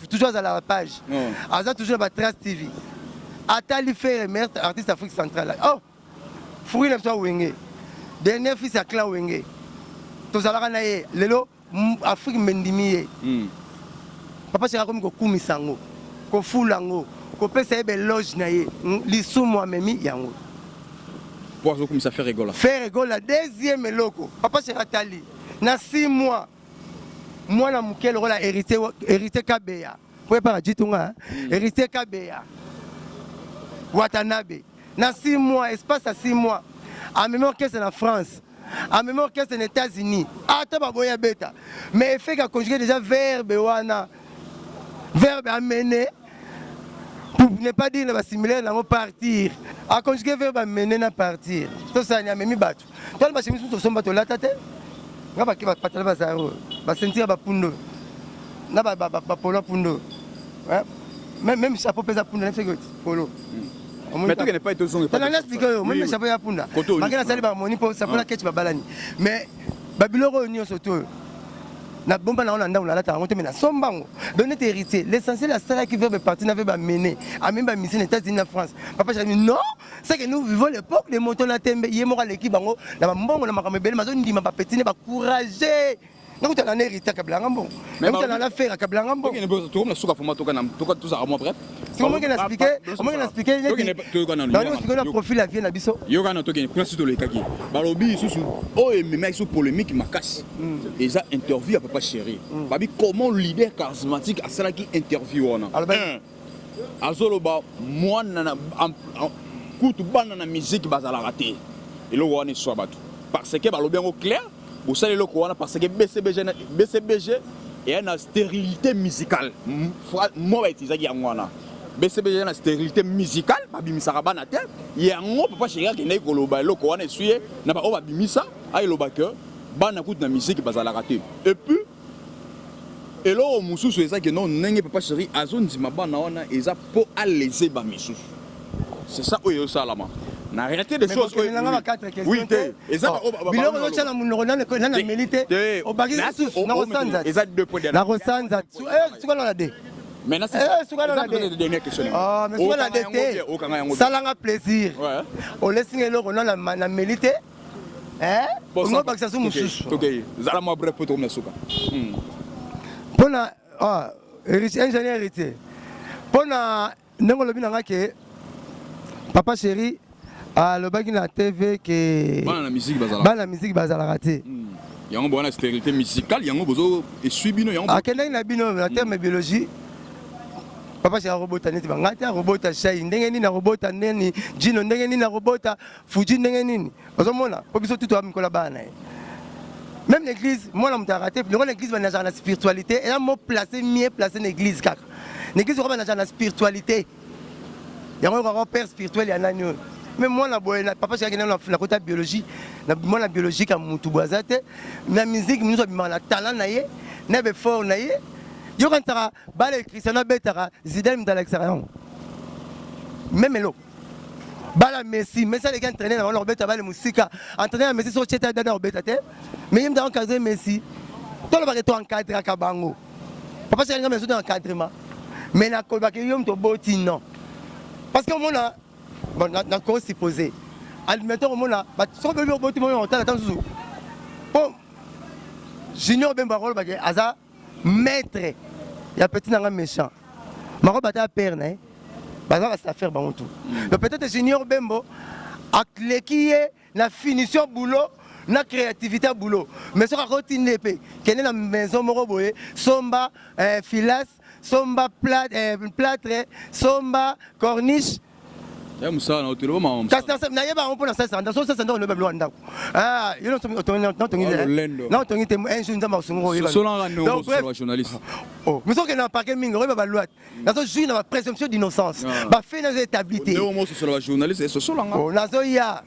toujours à la page. Aza toujours la Trace TV. Atali Ferré meilleur artiste Afrique centrale. Oh, fruit n'a pas wingé. Dernier fils à Clan Wengé. Tous à la lelo Afrique mendimié. Papa c'est comme Koumi Sango, Kofulango, Kopesa ebe loge naie, l'issou moi memi yango. Pour comme ça fait rigoler. Faire rigoler deuxième loco. Papa c'est Ratali. Na 6 mois. Moi na mukel rola hérité Kabeya. Pour pas Jitunga, hérité Kabeya. Watanabe. Na 6 mois, espace à 6 mois. En même temps que c'est en France, en même temps que c'est aux États-Unis, mais il fait qu'à conjuguer déjà verbe amener, pour ne pas dire que similaire dans partir, à conjuguer verbe amener à partir. Tout ça, il y a même battu. Toi, le machin, nous sommes battus là, tête. On va pas parler de ça, on va sentir un pundo, on va pas polo pundo, même chapeau pèse pundo, c'est que polo. Mais tu n'es pas été zoné. Tu n'as pas expliqué, même le chapeau à Punda. Malgré la salle de harmonie, ça pour la quête de Balani. Mais Babylone réunion surtout. Na bomba na on a la ta on te mena sombango. Donner tes héritiers. L'essentiel la salle qui veut partir n'avait pas mené. A même pas mission aux États-Unis en France. Papa j'ai dit non, c'est que nous vivons l'époque les montons na tembe, yemora l'équipe bango, na mbongo na makamebele mazo ndima ba petit ne ba courager. Donc tu as un héritier Kablanga bon. Même tu as l'affaire Kablanga bon. Tu as souka format to tout ça à moi bref. C'est comment qu'il a expliqué? Comment il a expliqué? Dans le profil la vie na biso. Yoga na to gene kuna sito le kaki. Balobi susu. Oh et même sur polémique makasi. Et ça interview à papa chéri. Babi comment leader charismatique à cela qui interview on. Azoloba moi na kutu bana na musique bazala raté. Et le on est soit batu. Parce que balobi en clair, vous savez le quoi parce que BCBG et une stérilité musicale. Moi utiliser qui ngwana. BCBG une stérilité musicale, ba bimisa rabana te. Ya ngo papa chéri qui n'est koloba le quoi on suye na ba o ba bimisa ay lo ba que bana kutu na musique bazala raté. Et puis et là au mususu eza que non nenge papa chéri azondi mabana wana eza pour alléger ba misusu. C'est ça oyo salama. Na arrêté des choses. Oui, et ça biloko locha na munoko na milité au bagi na rosanza eza 2 points na rosanza suka na de maintenant c'est suka na de dernière question ah mais suka na de salanga plaisir o lesinga eloko na milité on va bakisa mususu OK zala mo bref pour na suka pona ingénieur héritier pona ndenge lobi nanga ke papa chéri le bagi na TV que bana musique bazala raté yango bona stérilité musicale yango bozo et suibino yango akenda na bino na terme biologie papa c'est robota neti bangata robota shay ndenge nini na robota neni jino ndenge nini na robota fuji ndenge nini bazomona po biso tuto amikola bana même l'église moi na mutaraté l'église va na spiritualité et là mo placer mieux placer l'église kaka l'église va na spiritualité yango ko père spirituel ya nani. Mais moi, papa, j'ai la côté biologie, moi, la biologie, comme Moutouboazate, la musique, nous avons la talent, nous avons fort, nous avons balé Christiana Betara, Zidane dans l'extérieur. Même l'eau. Bala Messi, mais ça, les gars entraînés dans leur bête à la musique, entraînés à Messi sur le chat dans leur bête, mais ils ont encadré Messi. Tout le monde est encadré à Kabango. Papa, j'ai un maison d'encadrement. Mais la Kolbakayum, tu botti, non. Parce que moi, bon, na cause supposée. Admettons au monde si on veut au bâtiment on attend sous. Bon, Junior Bemba rôle bagay aza maître. Il y a petit nanga méchant. Maro bata père né. Baza va se faire bon tout. Donc peut-être Junior Bembo a cléqué la finition boulot, na créativité boulot. Mais sur la routine l'épée, qu'elle est la maison moro boye, somba filas, somba plâtre, somba corniche. Ya musala na telo mama. Kasi na yeba on pona sasa ndaso sasa ndo lobe lwanda. Ah, yo no tongi na tongi te un jour ndama sungo yeba. Sola no journaliste. Oh, mais so que na parquet mingo reba ba loi. Nazo juge na présomption d'innocence. Ba fait na étabilité. No mo sola journaliste et sola nga. Oh, nazo ya.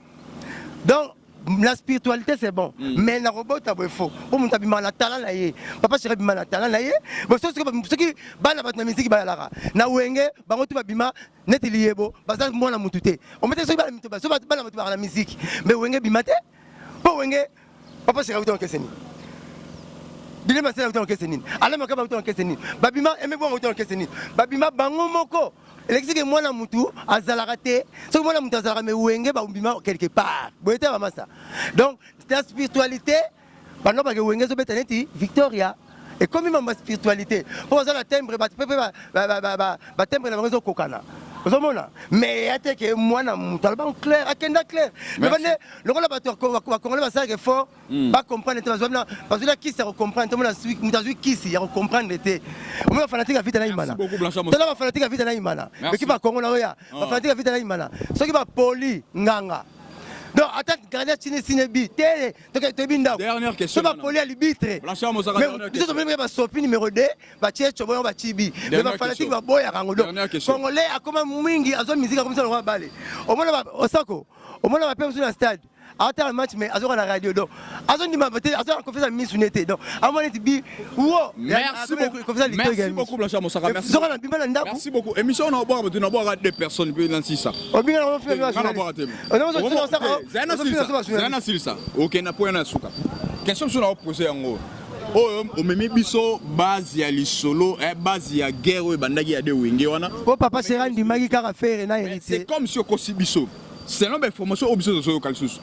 Donc la spiritualité c'est bon, mais la robot est faux. Pour mon tabi na talent na ye. Papa chéri bima na talent na ye. Bon ce qui bana bat na musique ba lara. Na wenge bango tu babima neti liebo. Baza mo na mutute. On mettait so ba mutu ba so ba na mutu ba la musique. Mais wenge bimate. Po wenge papa chéri uto keseni. Dile ma sala uto keseni. Ala makaba uto keseni. Babima eme bon uto keseni. Babima bango moko. L'exige moi na mutu azalakate so moi na mutu azalaka me wenge ba umbima quelque part boyete ba masa donc la spiritualité pendant que wenge zo betaneti Victoria et comme ma spiritualité pour ça la timbre ba timbre na réseau kokana mais ate que moi na mutu alba clair akenda clair mais le rôle ba congolais ba ça fort pas comprendre parce que là qui se comprendre tout le monde mutu qui se comprendre était on va fanatique vite na imana tala ba fanatique vite na imana mais qui ba Congo na oya ba fanatique vite na imana ce qui ba poli nganga donc attends garder cinébi télé to binda dernière question ba poli à libitre mais tu te ba sopi numéro 2 ba tchecho ba chibi mais ba fanatique ba boya kango donc congolais akoma mwingi azo musique comme ça le balé au moins osako au moins ba pe sur le stade après le match mais azo na radio donc azo ni ma voter azo confesse Miss Unité donc à mon bi wo merci beaucoup Blanchard Mosaka merci beaucoup émission na boire na boire deux personnes puis dans ça o bien on fait Zana Silsa OK na point na suka question sur la poser yango o memi biso base ya lisolo base ya guerre e bandaki ya de wenge wana o papa sera ndimaki kaka faire na hérité c'est comme si okosi biso selon ba information obiso zo kalsusu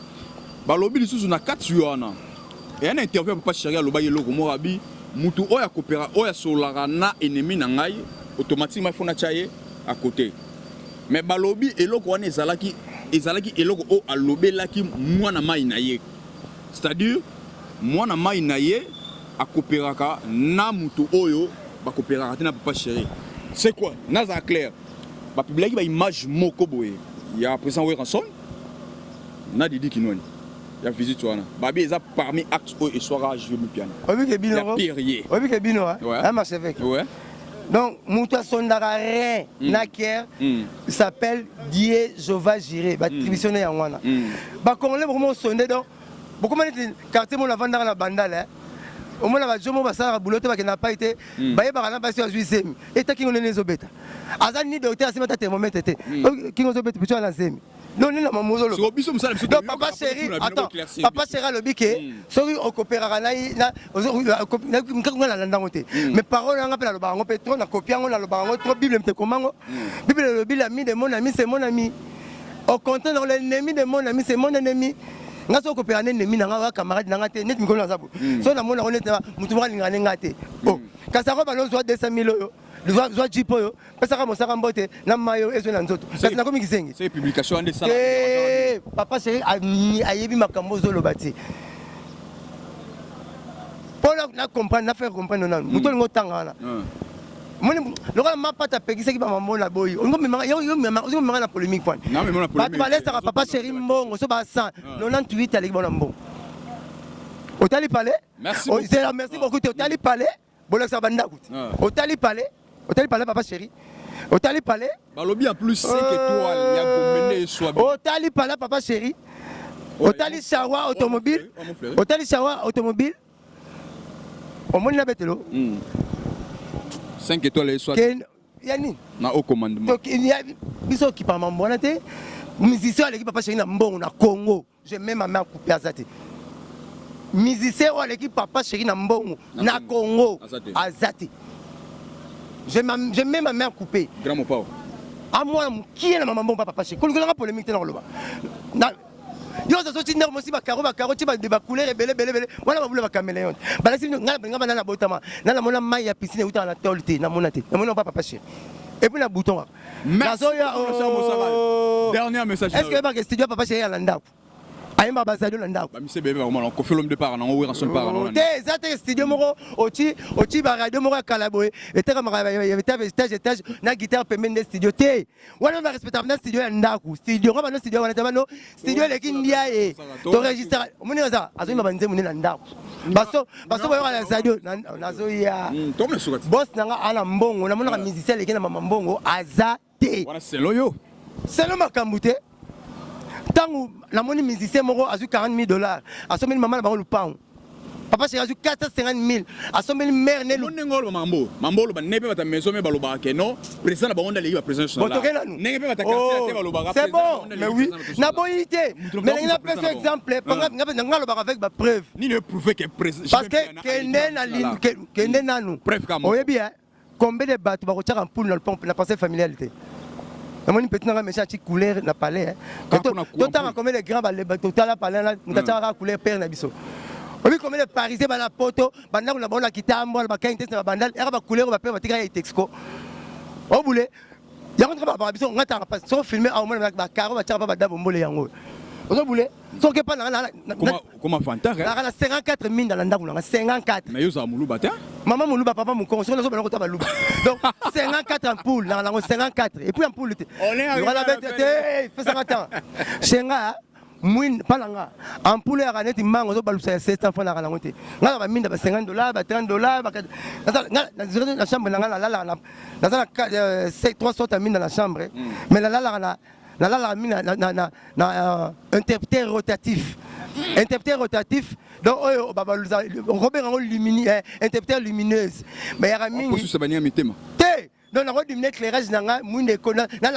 balobi lisusu na kati wana et un interview papa chéri aloba yeloko morabi mutu oya kopera oya solaka na ennemi na ngai automatiquement il faut na chaye à côté mais balobi eloko wana ezalaki eloko o alobelaki mwana mai na ye c'est-à-dire mwana mai na ye akoperaka na mutu oyo bakoperaka te na papa chéri c'est quoi naza clair ba publiaki ba image moko boye ya président Weranson na Didi Kinoni ya visite wana babi eza parmi actes o eswara je me piano obi ke bino obi ke bino hein marche avec ouais donc muta sondara rien naker s'appelle Die Jova Jiré ba tributionné ya wana ba congolais vraiment sondé donc beaucoup de quartier mon lavanda na bandala au moins la jomo ba sala boulotte ba na pas été ba yeba na ba sur juisemi et ta kingo nezo beta azani docteur asema ta thermomètre té kingo zo beta biso na zemi non non mamozo lo donc papa chéri attends papa chéri le biké soki o coopérera na na landango té mais parole nga pe na lo bango pe trop na copiango na lo bango trop bible mte komango bible le bible ami de mon ami c'est mon ami au contraire dans l'ennemi de mon ami c'est mon ennemi nga so coopérer ennemi na nga camarade na nga té net mikolo na zabu so na mona on est mutu mwa lingane nga té oh kasako ba no zo 200,000 euro Zoa jipo yo, pesa kama mosaka mbote na mayo ezo na nzoto. Kasi na komi kisengi. C'est publication ande ça. Papa chéri ayebi makambo zo lobati. Pour na comprendre, na faire comprendre non. Muto ngo tanga na. Moni lokola mapata pekisa ki ba mambo na boyi. Ngo mema yo mema na polémique point. Non mais mona polémique. Ba laisse papa chéri mbongo so ba 100. 98 ali bona mbongo. Otali palais? Merci. Merci beaucoup. Otali palais? Bolaksa banda kuti. Otali palais? Otali palais papa chéri. Otali palais. Balobi en plus 5 étoiles, ya gomene soit. Otali palais papa chéri. Otali Shawa automobile. Otali Shawa automobile. Au monde na betelo. 5 étoiles soit. Yani na au commandement. Donc il y a biso qui pa mambona te. Musicien l'équipe papa chéri na mbongo na Congo. J'ai même ma main coupée azati. Musicien ou l'équipe papa chéri na mbongo na Congo azati. J'ai même ma main coupée. Grand mon pao. À moi, qui est la maman papa chéri? Quand on a polémique dans le bas. Yo ça sorti nerf aussi ba caro tu vas débat couleur et belé voilà ba vouloir caméléon bala si ngala ngaba na botama na mona mai ya piscine uta na tolté na mona papa chéri et puis na bouton merci dernier message est-ce que ba studio papa chéri à landa ayemba basadio na ndako monsieur bébé vraiment ko fait l'homme de part on ouvrir son part te zate studio moko oti ba radio moko kalaboye eteka maka étage na guitare pembeni de studio te wana ba respectable na studio ya ndako studio ngaba no studio wana tabano studio leki ndia e to registre moni za azoyimba banze muni na ndako baso boyo ya radio nazo ya to me sukati boss nanga ana mbongo na mona musicien leki na mama mbongo aza te wana c'est loyo c'est le makambu te tangu namoni musicien moko azu $40,000 asomeli mama na bango lupango papa chéri azu $450,000 asomeli mère ne ngolo mambo lo ba nebe bata maison me baloba ke non président na bango ndali ba président là nenge pe bata quartier te baloba c'est bon mais oui na boyité mais il a pris un exemple ngalo ba avec ba preuve ni le prouver que président parce que kende nanu oyebi combien de bateaux ba ko tchaka poule dans le pont la pensée familialité. Namoni petit nanga méchant ci couleur na palais tout temps comme les grands ba total la palais là mutachaka couleur père na biso obi comme les parisiens ba na poto banda na bona kitambo ba kainte na bandal era ba couleur ba père ba tika texco o boule ya contre ba biso ngata pas so filmer au moins ba caro ba tchaka ba dabo mbole yango o boule so ke pa na comment fantare na 54,000 dans l'andako na 54 mais yo za muluba te maman muluba papa mon con so na so ba ko ta ba luba donc 54 ampoules dans la 54 et puis ampoule te on est la bête fais ça attends chenga mwin palanga ampoule ya kaneti mango so balusa 7 enfants na kanango te ngala ba minda ba $50 ba $30 ba na chambre na ngala la na na 300,000 dans la chambre mais la interrupteur rotatif. Interrupteur rotatif, donc Robert interrupteur lumineuse. Mais il y a un donc on a diminué l'éclairage dans la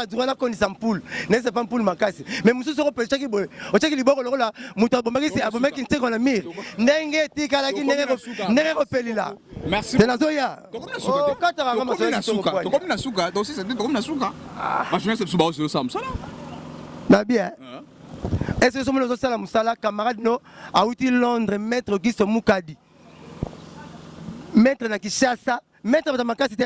droite on est ampoule n'est pas ampoule makasi mais monsieur sera peut-être qui boy au check liboko là muta bomaki c'est abomé qui te na mire ndenge tikala ki ndenge repeli là merci de nazoya comme na suka donc c'est comme na suka ah je sais suba aussi ça ça na bien est-ce que sommes nos sala musala camarade no a outil Londres maître Giso Mukadi maître na Kishasa maître de makasi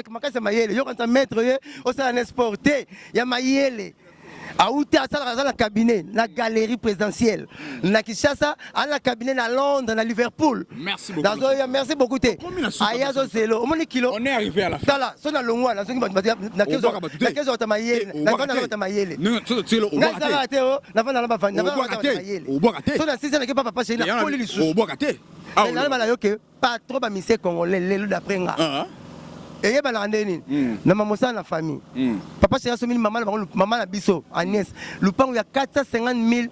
mayele yo quand maître ye au sala exporté ya mayele a outi asala dans la cabinet la galerie présidentielle na Kinshasa à la cabinet na Londres na Liverpool merci beaucoup merci beaucoup te aya zo zelo omoni kilo on est arrivé à la fin sala so na longwa na zongi na kezo ta mayele na kona ta mayele non tu le na sala te o na vana na bavanda na mayele so na sisa na ke papa chéri na poli lisu o bokate ah na mala yo ke pas trop ba mise congolais lelo d'après nga et yeba na ndeni na mamosa na famille papa chéri so mili maman na biso Agnès lupango ya 450,000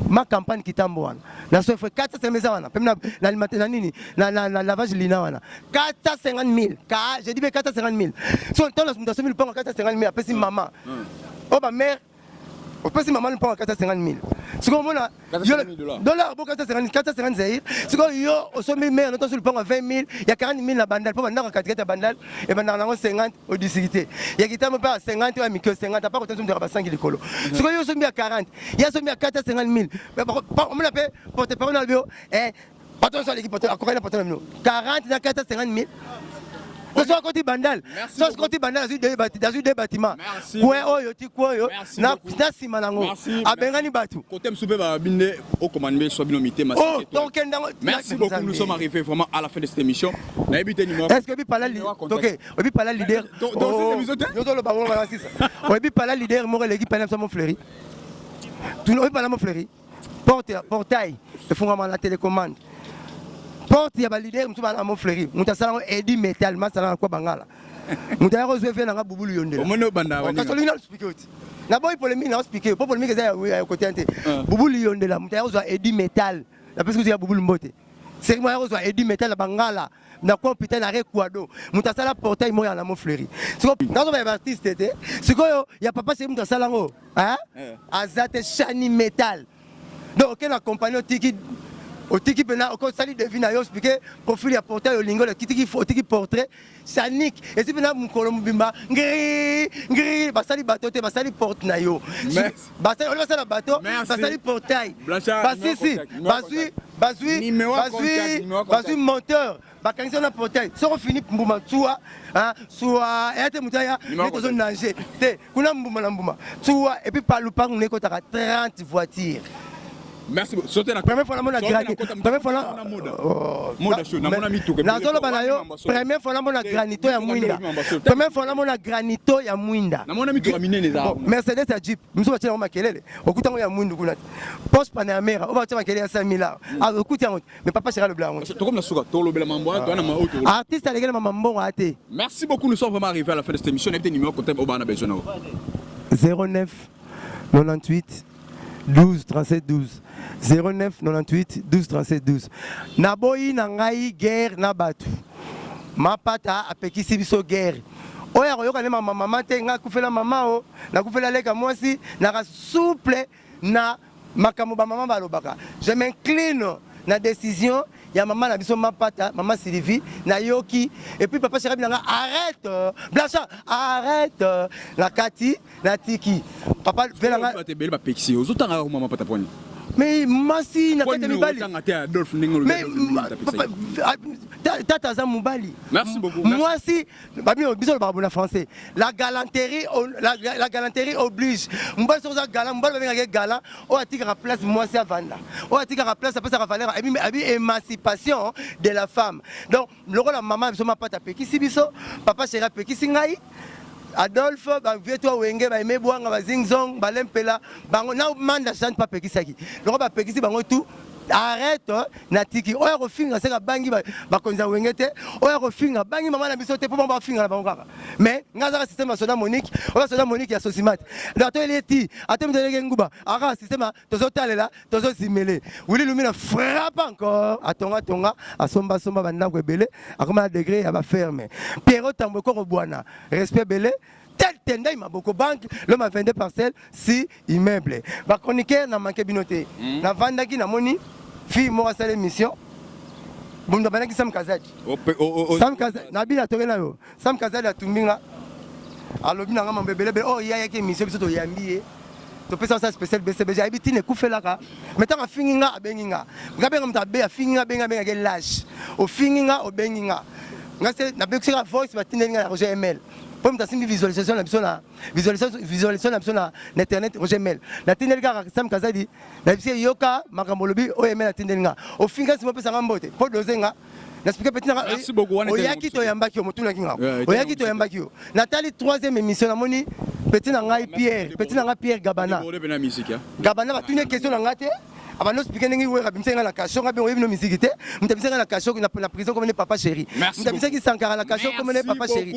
ma campagne kitambo wana na so fait 450,000 wana pemna na alimentaire nini na lavage lina wana 450,000 ka j'ai dit 450,000 so tant na so mili lupango 450,000 apesi maman o ba mère au petit maman lupango 450,000 c'est comme on a $450,000 c'est comme yo au sommet mère notre sur le pont à 20,000 il y a 40,000 la bandale pour maintenant 4 bandale et maintenant 50 au districté il y a qui t'a pas 50 ou à 50 pas autant de 5 kilo c'est comme yo sommet à 40 il y a sommet à 450,000 on l'appelle porte parole dans le bureau et patron sur l'équipe à courir la patron 40 dans 450,000 ce soit côté bandal ce côté bandal dans deux bâtiments quoi oyo ti quoi yo na simanango abengani batu côté msoupe ba binde au commandement so binomité merci beaucoup nous sommes arrivés vraiment à la fin de cette émission na habité numéro est-ce que bi pala OK obi pala leader dans cette émission yo lo bango bala sisa obi pala leader mo l'équipe pala mo fleury tout obi pala mo fleury portail de fondement la télécommande porte ya ba leader mutu bana mo fleury mutu sala edi metal masala kwa bangala mutu ya rezo fe na bubulu yondela omono banda wani kasi lina speak out na boy polémique na speak po polémique za ya côté ante bubulu yondela mutu ya rezo edi metal la parce que ya bubulu mbote c'est moi rezo edi metal bangala na compétent na rekwado mutu sala portail mo ya na mo fleury siko nazo ba artiste te siko ya papa c'est mutu sala ngo hein azate shani metal donc quelle compagnie tiki otiki pena ko sali devina yo expliquer profil ya portail yo lingo le kitiki otiki portrait sanik et si pena mukolo mbimba ngiri basali bateau te basali porte na yo basali on va sala bateau basali portail basui monteur bakanisi na portail soko fini mbuma tua soit ete mutaya neko zo nager te kuna mbuma na mbuma tua et puis par lupango neko taka 30 voitures Merci beaucoup. Sauter la Première fois la mona granito. Première fois la moda show. Na mona mituke. Na zolo bana yo. Première fois la mona granito ya mwinda. Première fois la mona granito ya mwinda. Na mona mituka minene za. Mercedes ya Jeep. Mso bachela makelele. Okuta ngo ya mwindu kuna. Porsche Panamera. Oba bachela makelele ya 5000. Ah okuta ngo. Mais papa Chéri le blanc. To comme na suka to lo bela mambo to na ma auto. Artiste alégale mambo ate. Merci beaucoup, nous sommes vraiment arrivés à la fin de cette émission. N'était numéro côté au bana besoin. 09 98 12 37 12 09 98 12 37 12 naboyi na ngai guerre na batu mapata apekisi biso guerre oya koyoka ne mama te nga kufela mama o na kufela leka mwasi na souple na makambo ba mama balobaka je m'incline na décision ya maman na biso mapata maman Sylvie na yoki et puis papa Chéri nanga arrête Blanchard arrête la Kati la Tiki papa velanga te belle ba pexi ozotanga maman pata poni mais masi na kete mibali mais tata za mubali merci beaucoup moi si babi biso ba bon français la galanterie oblige mubali soza galant mubali ba galant o atika place moi si avanda o atika place ça peut ça valeur abi émancipation de la femme donc le rôle la maman biso mapata peki biso papa Chéri peki singai Adolphe ba vieto wenge ba emebwanga ba zingzong ba lempela bango na manda chante pa pekisaki loko ba pekisi bango tout arrête na tiki oya ko finga seka bangi ba konza wenge te oya ko finga bangi mama na biso te po ba finga na bango kaka mais ngaza système soda Monique oya soda Monique ya Sosimat dato eleti atem de nguba aka système tozo talela tozo simele wili lumina frappe encore atonga asomba banda ko ebele akoma degré ya ba ferme Pierrot Tambo ko bwana respect belé tel tendai maboko banque l'homme a 22 parcelles si immeuble ba chroniqueur na manqué binoté na vandaki na moni fille mo sala émission bunda banaki Sam Kazadi Sam Kazadi na bina tokena yo Sam Kazadi atumbinga alobi na ngamba belebe oh ya yake émission biso to yambié to pesa ça spécial BCBG habiti ne kufelaka metanga finginga abenginga ngabenga mtabe afinginga benga ke lâche o finginga o benginga ngase na bekisika voice batindenga Roger ML pour me visualisation na bisona visualisation na bisona na internet Roger Mel na tindelga Sam Kazadi na bisi yoka makambo lobi o emel na tindelga o finga simo pesa ngambote po dozenga na expliquer petit na oyaki to yambaki o mutuna kinga oyaki to yambaki o Nathalie troisième émission na moni petit na ngai Pierre Gabana Gabana ba tune question na ngate abano expliquer ngi we kabimsenga na kasho ngabe oyebino musique te mtabimsenga na kasho na prison comme papa Chéri mtabimsenga Sankara na kasho comme papa Chéri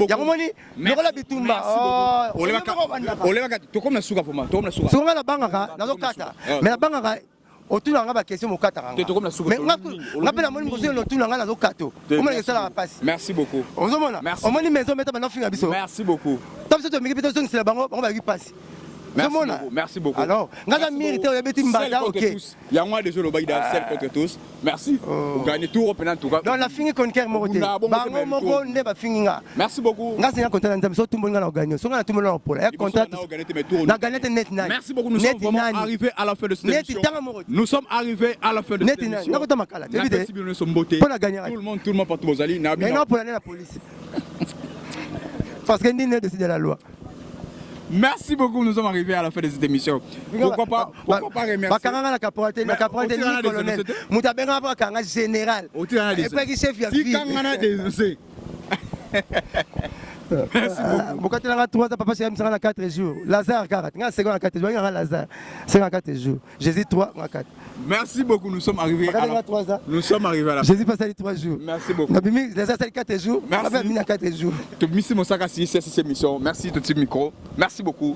yango moni lokola bitumba oleka to comme na suka foma to comme na suka sunga na bangaka nazokata mais na bangaka otuna nga ba question mokata nga to comme na suka ngape na moni mosio otuna nga nazokato omona que ça la passe merci beaucoup ozomona omoni maison meta bana finga biso merci beaucoup tabiso to mingi biso ngisela bango ba ki passe merci beaucoup. Alors, ngaza mérité o yabeti mbada OK. Ya moi déjà le baïda celle contre tous. Merci. Vous gagnez tout reprenant tout cas. Dans la fingi conquer moté. Bango moko nde ba finginga. Merci beaucoup. Ngaza ya content nzambe so tumbo ngana gagner. So ngana tumbo na pola. Ya content. Na gagner net nani. Merci beaucoup. Nous sommes vraiment arrivés à la fin de cette émission. Nous sommes arrivés à la fin de cette émission. Net nani. Makala. Merci bien nous sommes beauté. Pour la gagner. Tout le monde partout aux alliés. Mais non pour la police. Parce que ndi ne décide la loi. Merci beaucoup, nous sommes arrivés à la fin de cette émission. Pourquoi pas remercier Bakanga la caporaté ni colonel. Mutabenga bakanga général. Et puis qui chef ya fille. Kangana dénoncé. Merci beaucoup. Bokatelanga 3 ans papa Chéri na 4 jours. Lazare 40. Nga seconde 4 jours, nga Lazare. 54 jours. Jésus 3 en 4. Merci beaucoup, nous sommes arrivés à la fin. Nous sommes arrivés à la fin. Jésus passe les 3 jours. Merci beaucoup. Nabimi Lazare 4 jours. Merci. Mina 4 jours. Tu mis mon sac à 6 cette émission. Merci de ce micro. Merci beaucoup.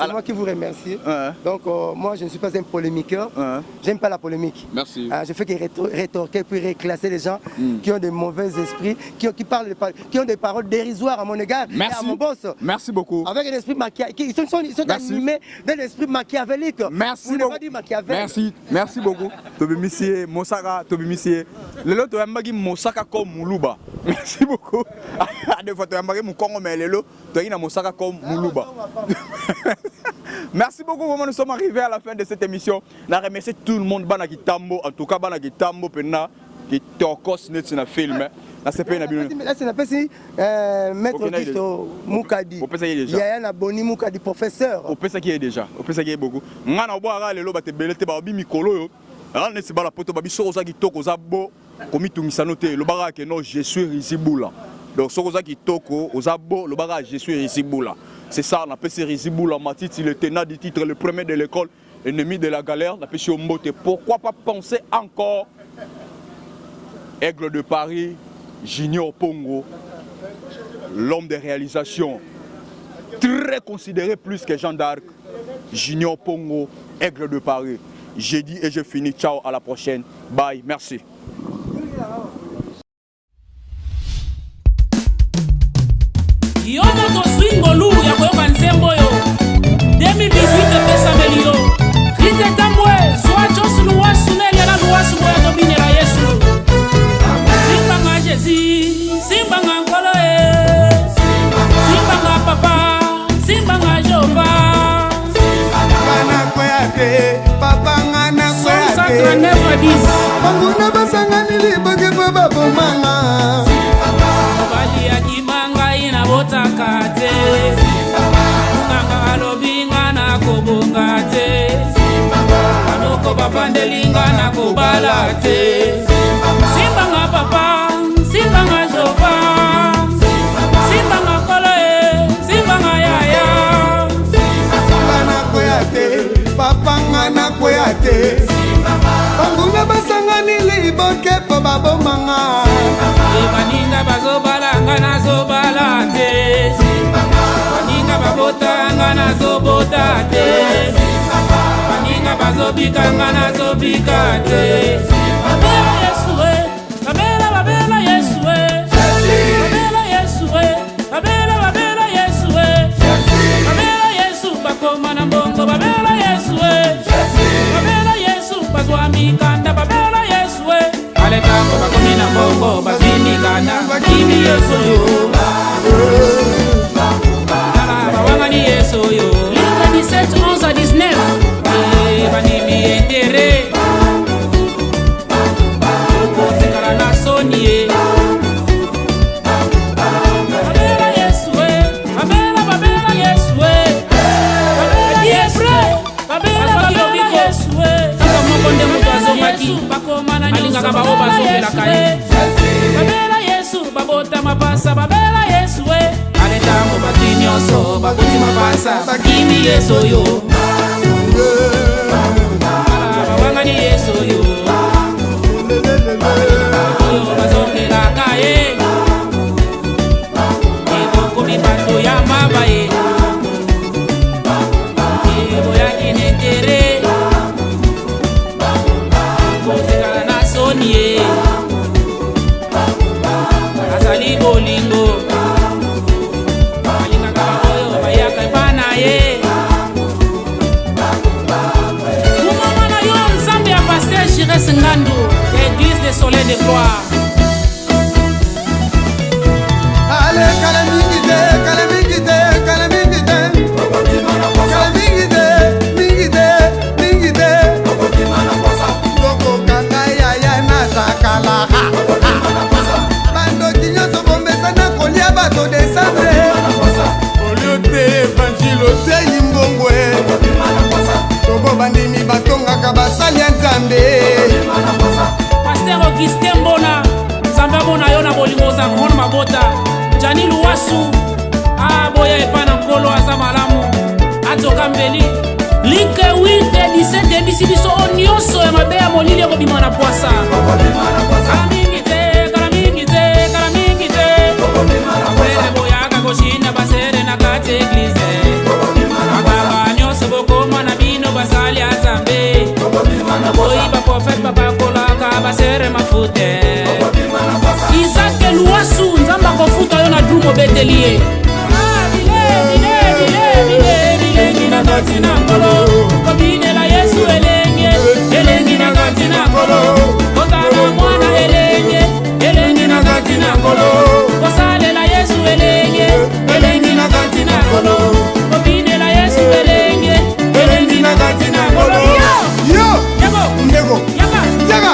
C'est moi qui vous remercie. Donc moi je ne suis pas un polémiqueur. J'aime pas la polémique. Merci. Je fais que rétorquer puis réclasser les gens qui ont de mauvais esprits, qui ont des paroles dérisoires à mon égard. Merci. Et à mon boss. Merci beaucoup. Avec un esprit machiavélique. Ils sont animés d'un esprit machiavélique. Merci beaucoup. Pas dit machiavélique. Merci beaucoup. Tobi Missier, Mosaka, Tobi Missier. Le lot de Mbagi Mosaka comme Muluba. Merci beaucoup. Des fois tu as Mbagi Mukongo mais le lot tu as Mosaka comme Muluba. Merci beaucoup, vraiment nous sommes arrivés à la fin de cette émission. Je remercie tout le monde, Banaki Tambo, en tout cas Banaki Tambo, Pena, qui tokos net na film na c'est pas na bino là c'est na pesi maître Kisto Mukadi yaya na boni Mukadi professeur au pesa qui est déjà au pesa qui est beaucoup ngana boara lelo ba te belete ba bi mikolo yo ala ne se bala poto ba biso oza kitoko za bo komi tungisano te lo bara ke non je suis Rizibula donc soko za kitoko oza bo lo bara je suis Rizibula c'est ça on appelle Rizibula Matiti le tenant du titre le premier de l'école ennemi de la galère on appelle Mbote pourquoi pas penser encore Aigle de Paris, Junior Pongo, l'homme des réalisations, très considéré plus que Jeanne d'Arc, Junior Pongo, Aigle de Paris. J'ai dit et je finis. Ciao, à la prochaine. Bye, merci. Yo moto swingo lu ya koyoka nzembo yo 2018 pesa melio Rite tambwe Soa Jos luwa suneli ya luwa suwa ya dobinela Yesu Simba nga Jésus Simba nga nkolo Simba nga papa Simba nga Jehova Simba nga kweyate Papa nga na kweyate 139 Panguna basanga niliboke po babomanga Obali ya kimanga ina botakate Nganga alobinga na kobongate Anoko bafandelinga na kobalate Simba nga papa Simba nga Jehova Simba nga kolo Simba nga yaya Simba na kweyate Papa nga na kweyate Panguna basanga niliboke po babomanga Baninga bazobalanga na zobalate Baninga babotanga na zobotate Baninga bazobikanga na zobikate Babela Yesu Babela babela Yesu Babela Yesu Babela Yesu Babela Yesu bakoma na mbongo Babela Yesu Babela Yesu bazwami kanda Babela Yesu Ale tango bakomi na mbongo bazini kanda bakimi Yesu yo Bawanga ni Yesu yo Livre 17, 11 à 19 Banimi entere Okotikala na sonie Babela Yesu Babela Yesu Babela Yesu Babela Yesu Kaka mokonde mutu azongaki alingaka bao bazongelaka ye Babela Yesu babota mapasa Babela Yesu ale tango baki nyonso bakoti mapasa bakimi Yesu yo bawanga ni Yesu yo oyo bazongelaka ye ekokomi bato ya maba ye eboyaki netere kotekala na soni ye azali bolingo alingaka oyo bayaka epa na ye kumama na yo nzambe ya paster Jires Ngandu ya église des soleils de gloire Ale kala mingi te kala mingi te kala mingi te kala mingi te mingi te mingi te Koko kanga yaya na zakala Bando kinyoso bombesa na kolia bato descendre Oliote evangile te yimbongwe Tobo bandimi batongaka basali ya nzambe Pasteur Augustin Mbona nzambe abona yo na bolingo za grande mabota Jani Luwasu aboya epa na nkolo aza malamu azoka mbeli Linke 8 17 ebisi biso o nyonso ya mabe ya molili ekobima na pwasa kala mingi te kala mingi te kala mingi te frere boyaka koshinda basere na kati eglize bakaba nyonso bokoma na bino basali ya nzambe boyi baprofete bapakolaka basere mafute Isaac Luwasu nzambe akofuta yo na drumo betelie Bilengi na kati na nkolo kobinela Yesu elengi na kati na nkolo kozala mwana elengi na kati na nkolo kosalela Yesu elengi na kati na nkolo kobinela Yesu elengi na kati na nkolo Yo! Ndego! Yaga!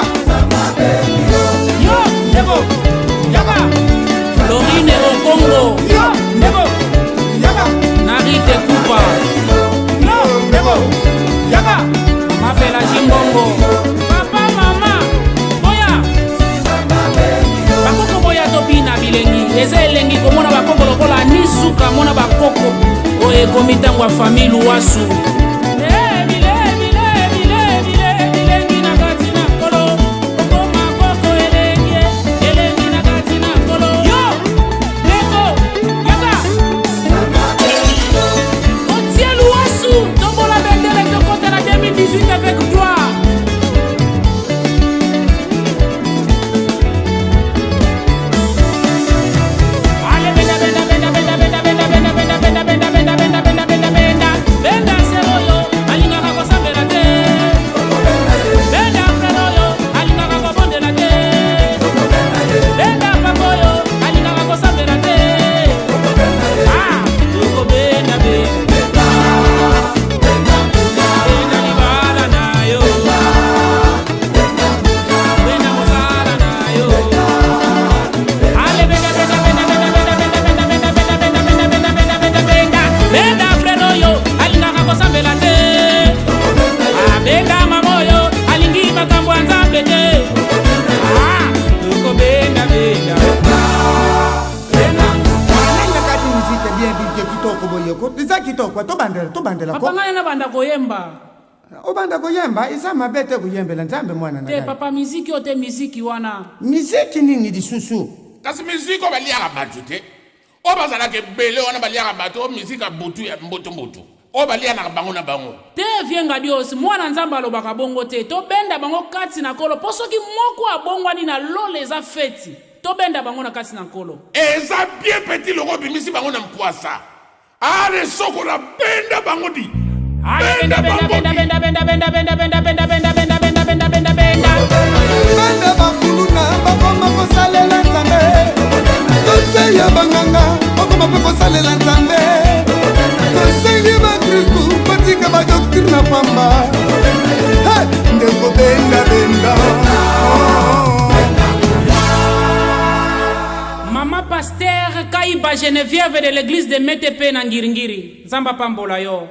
suka mona bakoko oyo ekomi ntango ya famille luwasu. Avec gloire. Allez, benda, benda, benda, benda, benda, benda, benda, benda, benda, benda, benda, benda, benda, benda, benda, benda, seroyo, alinga kako sambela te. Benda freroyo, alinga kako bondela te. Benda papoyo, alinga kako sambela te. Ah, tuko benda, benda. Papa ngana na banda koyemba. Obanda koyemba isa mabete kuyembela nzambe mwana na. Te papa miziki ote miziki wana. Miziki nini disusu? Kasi miziki obaliaka batu te. Obazala ke bele wana baliaka batu miziki butu ya mboto mboto. Obaliaka bango na bango. Te vienga Dios mwana nzamba alobaka bongo te. To benda bango kati na kolo. Posoki moko abongwani na lole eza feti. To benda bango na kati na kolo. Eza bien petit loko bimisi bango na mkwasa. Ale soko la benda bango di. Benda benda benda benda benda benda benda benda benda benda benda benda benda benda benda. Benda bakuluna bakoma kosalela nzambe. Tote ya banganga bakoma kosalela nzambe. Tosengi ba Kristu patika ba doctrine pamba. Ndeko benda benda. Mama Pasteur Kaiba Geneviève de l'église de Metepe na Ngiringiri. Zamba pambola yo.